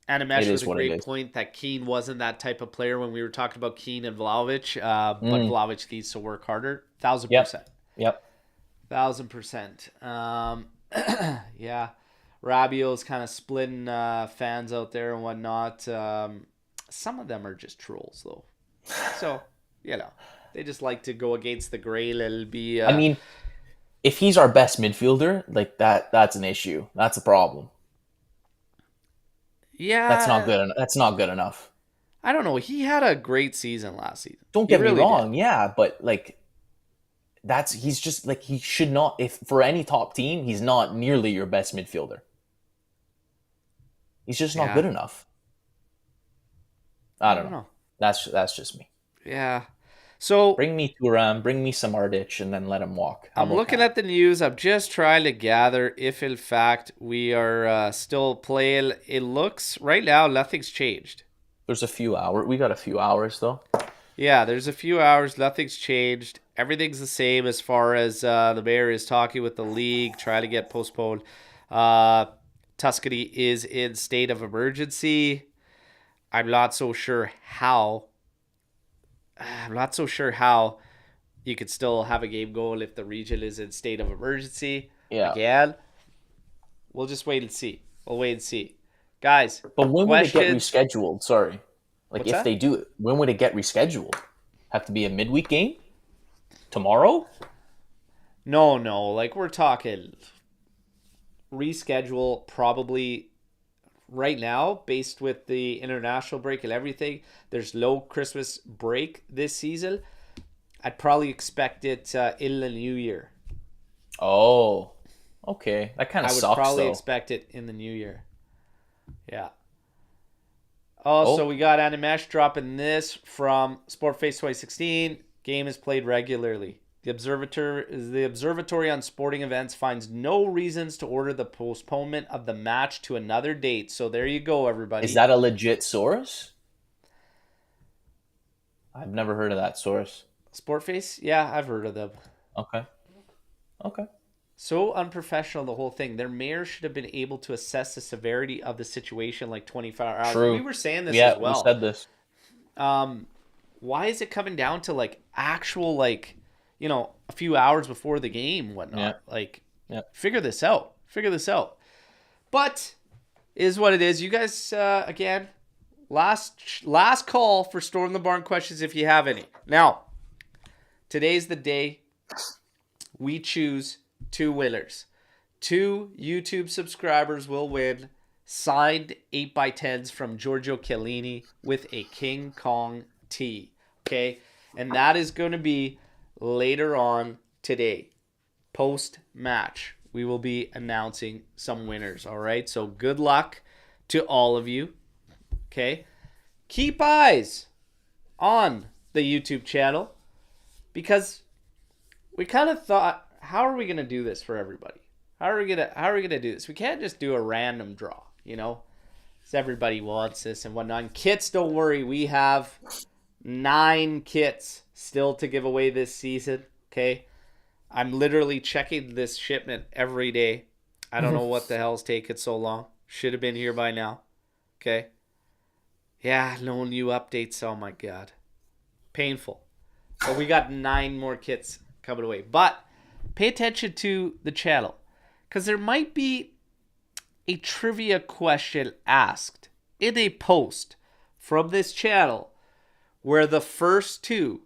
Animesh was a great point that Keane wasn't that type of player when we were talking about Keane and Vlahovic, but Vlahovic needs to work harder. 1,000%. Yep. 1,000%. Yeah. Rabiot's kind of splitting fans out there and whatnot. Some of them are just trolls, though. So, they just like to go against the grain. It'll be. I mean, if he's our best midfielder, like that's an issue. That's a problem. That's not Yeah, good. That's not good enough. I don't know. He had a great season last season. Don't He get me really did. wrong, yeah, but like he's just like he should not. If for any top team, he's not nearly your best midfielder. He's just not Yeah, good enough. I I don't don't know. know. That's just me. Yeah. So Bring me Turam, bring me some Ardich, and then let him walk. How I'm about looking that? at the news. I'm just trying to gather if, in fact, we are still playing. It looks right now nothing's changed. There's a few hours. We got a few hours though. Yeah, there's a few hours. Nothing's changed. Everything's the same as far as the mayor is talking with the league, trying to get postponed. Uh, Tuscany is in state of emergency. I'm not so sure how. I'm not so sure how you could still have a game going if the region is in state of emergency. Yeah, Again, we'll just wait and see. We'll wait and see. Guys, but when would it get questions? rescheduled? Sorry, like What's if they that? do it, when would it get rescheduled? Have to be a midweek game tomorrow? No, no. Like we're talking reschedule probably right now based with the international break and everything. There's low Christmas break this season. I'd probably expect it in the new year. Oh, okay. That kind of I would sucks probably though. expect it in the new year. Yeah. Oh, so Oh, we got Animesh dropping this from Sportface 2016. Game is played regularly. The Observatory on Sporting Events finds no reasons to order the postponement of the match to another date. So there you go, is everybody. that a legit source? I've never heard of that source. Sportface? Yeah, I've heard of them. Okay, okay. So unprofessional, the whole thing. Their mayor should have been able to assess the severity of the situation like 24 hours. We True. were saying this as Yeah, we well. said this. Um, why is it coming down to like actual like a few hours before the game, Yeah, whatnot? Like, yeah. figure this out. Figure this out. But is what it is. You guys, again, last call for Storm the Barn questions if you have any. Now, today's the day we choose two winners. Two YouTube subscribers will win signed 8x10s from Giorgio Chiellini with a King Kong tee. Okay? And that is going to be later on today. Post match, we will be announcing some winners. All right? So good luck to all of you. Okay? Keep eyes on the YouTube channel because we kind of thought, how are we going to do this for everybody? How are we gonna do this? We can't just do a random draw, Because everybody wants this and whatnot. And kits, don't worry, we have 9 kits still to give away this season. Okay, I'm literally checking this shipment every day. I don't know what the hell's taking so long. Should have been here by now. Okay. Yeah, no new updates. Oh my god, painful. But we got 9 more kits coming away. But pay attention to the channel because there might be a trivia question asked in a post from this channel where the first 2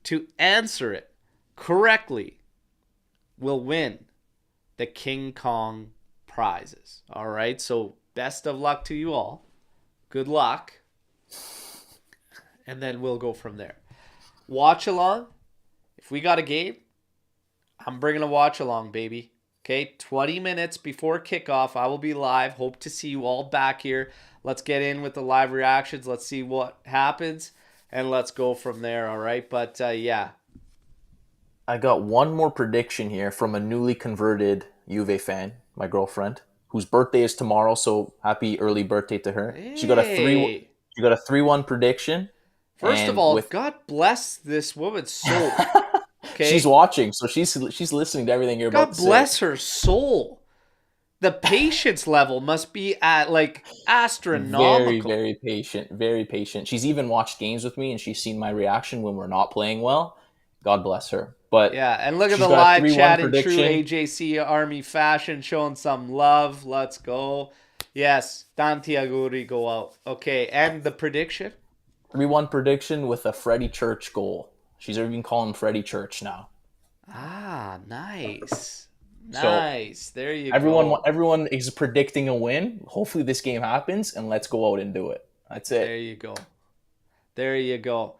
to answer it correctly will win the King Kong prizes. All right, so best of luck to you all. Good luck. And then we'll go from there. Watch along. If we got a game, I'm bringing a watch along, baby. Okay, 20 minutes before kickoff, I will be live. Hope to see you all back here. Let's get in with the live reactions. Let's see what happens, and let's go from there, all right? But, yeah. I got one more prediction here from a newly converted Juve fan, my girlfriend, whose birthday is tomorrow. So happy early birthday to her. She got a three. Hey. She got a 3-1 prediction, First of and all, with God bless this woman's soul, she's okay? watching, so she's listening to everything you're about God to say. bless her soul. The patience level must be at, like, Very, astronomical. very patient. Very patient. She's even watched games with me, and she's seen my reaction when we're not playing well. God bless her. But Yeah, and look at she's the got a live 3-1 chat in true prediction. AJC Army fashion, showing some love. Let's go. Yes, Tanti Aguri go out. Okay, and the prediction? 3-1 prediction with a Freddie Church goal. She's even calling him Freddie Church now. Ah, nice. So Nice. There you everyone go. everyone is predicting a win. Hopefully this game happens, and let's go out and do it. That's There it. you go. There you go.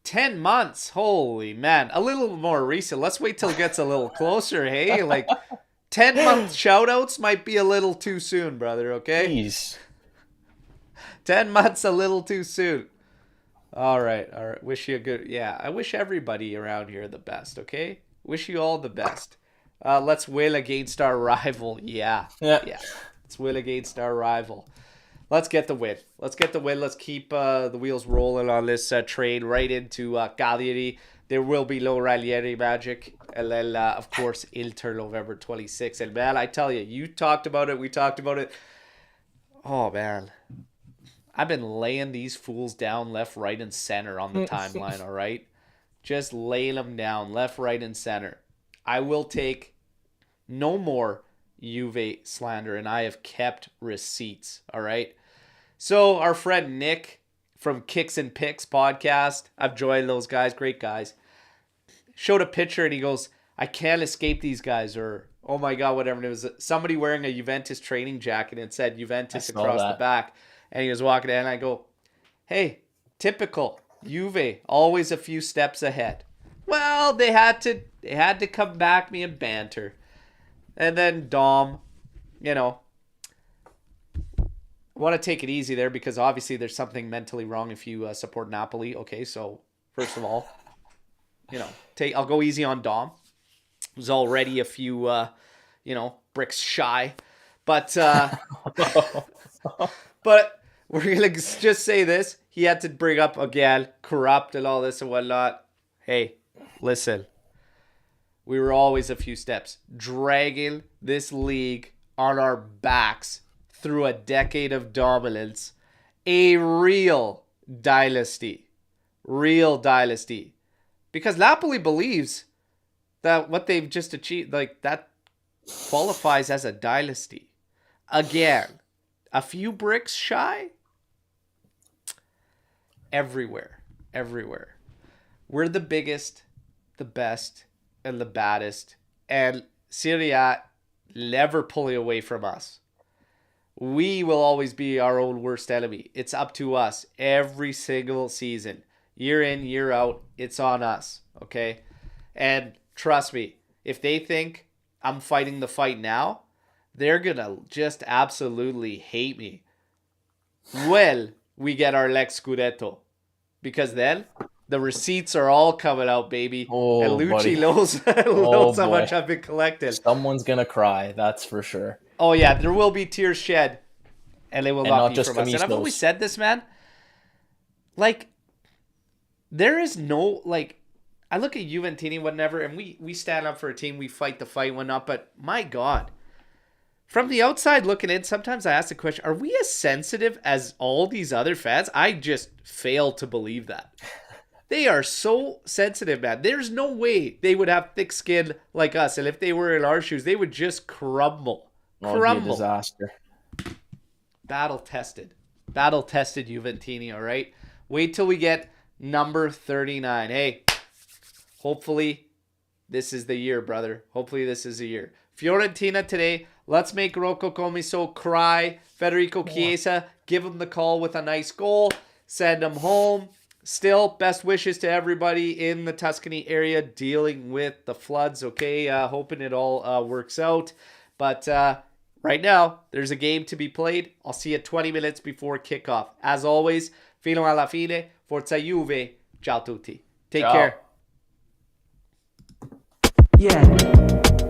10 months. Holy man. A little more recent. Let's wait till it gets a little closer, hey? Like 10-month shout outs might be a little too soon, brother, okay? Jeez. 10 months a little too soon. All right. All right. Wish you a good. Yeah, I wish everybody around here the best, okay? Wish you all the best. Let's will against our rival. Yeah. Yeah. Yeah. Let's will against our rival. Let's get the win. Let's get the win. Let's keep the wheels rolling on this train right into Cagliari. There will be low Ranieri magic. And then, of course, Inter November 26th. And, man, I tell you, you talked about it. We talked about it. Oh, man. I've been laying these fools down left, right, and center on the timeline, all right? Just laying them down left, right, and center. I will take no more Juve slander, and I have kept receipts, all right? So our friend Nick from Kicks and Picks podcast, I've joined those guys, great guys, showed a picture and he goes, I can't escape these guys, or oh my God, whatever. And it was somebody wearing a Juventus training jacket and said Juventus across the back. And he was walking in and I go, hey, typical Juve, always a few steps ahead. Well, they had to come back me and banter. And then Dom, you know, want to take it easy there because obviously there's something mentally wrong if you support Napoli. Okay, so first of all, I'll go easy on Dom. Who's already a few, bricks shy, but but we're gonna just say this: he had to bring up again corrupt and all this and whatnot. Hey, listen, we were always a few steps dragging this league on our backs through a decade of dominance, a real dynasty. Because Napoli believes that what they've just achieved, like that qualifies as a dynasty. Again, a few bricks shy? Everywhere. We're the biggest, the best, and the baddest. And Serie A never pulling away from us. We will always be our own worst enemy. It's up to us every single season. Year in, year out, it's on us, okay? And trust me, if they think I'm fighting the fight now, they're going to just absolutely hate me. Well, we get our Lex Scudetto. Because then the receipts are all coming out, baby. Oh, and Lucci buddy. knows how much I've been collecting. Someone's going to cry, that's for sure. Oh, yeah, there will be tears shed. And they will not be just from us. And I've always said this, man. Like, there is no, like, I look at Juventini, whatever, and we stand up for a team, we fight the fight, whatnot, but my God. From the outside looking in, sometimes I ask the question, are we as sensitive as all these other fans? I just fail to believe that. They are so sensitive, man. There's no way they would have thick skin like us. And if they were in our shoes, they would just crumble. It would be a disaster. Battle-tested Juventini, all right? Wait till we get number 39. Hey, hopefully this is the year, brother. Hopefully this is the year. Fiorentina today. Let's make Rocco Comiso cry. Federico Chiesa, give him the call with a nice goal. Send him home. Still, best wishes to everybody in the Tuscany area dealing with the floods, okay? Hoping it all works out. But right now, there's a game to be played. I'll see you 20 minutes before kickoff. As always, fino alla fine. Forza Juve. Ciao tutti. Take care. Yeah.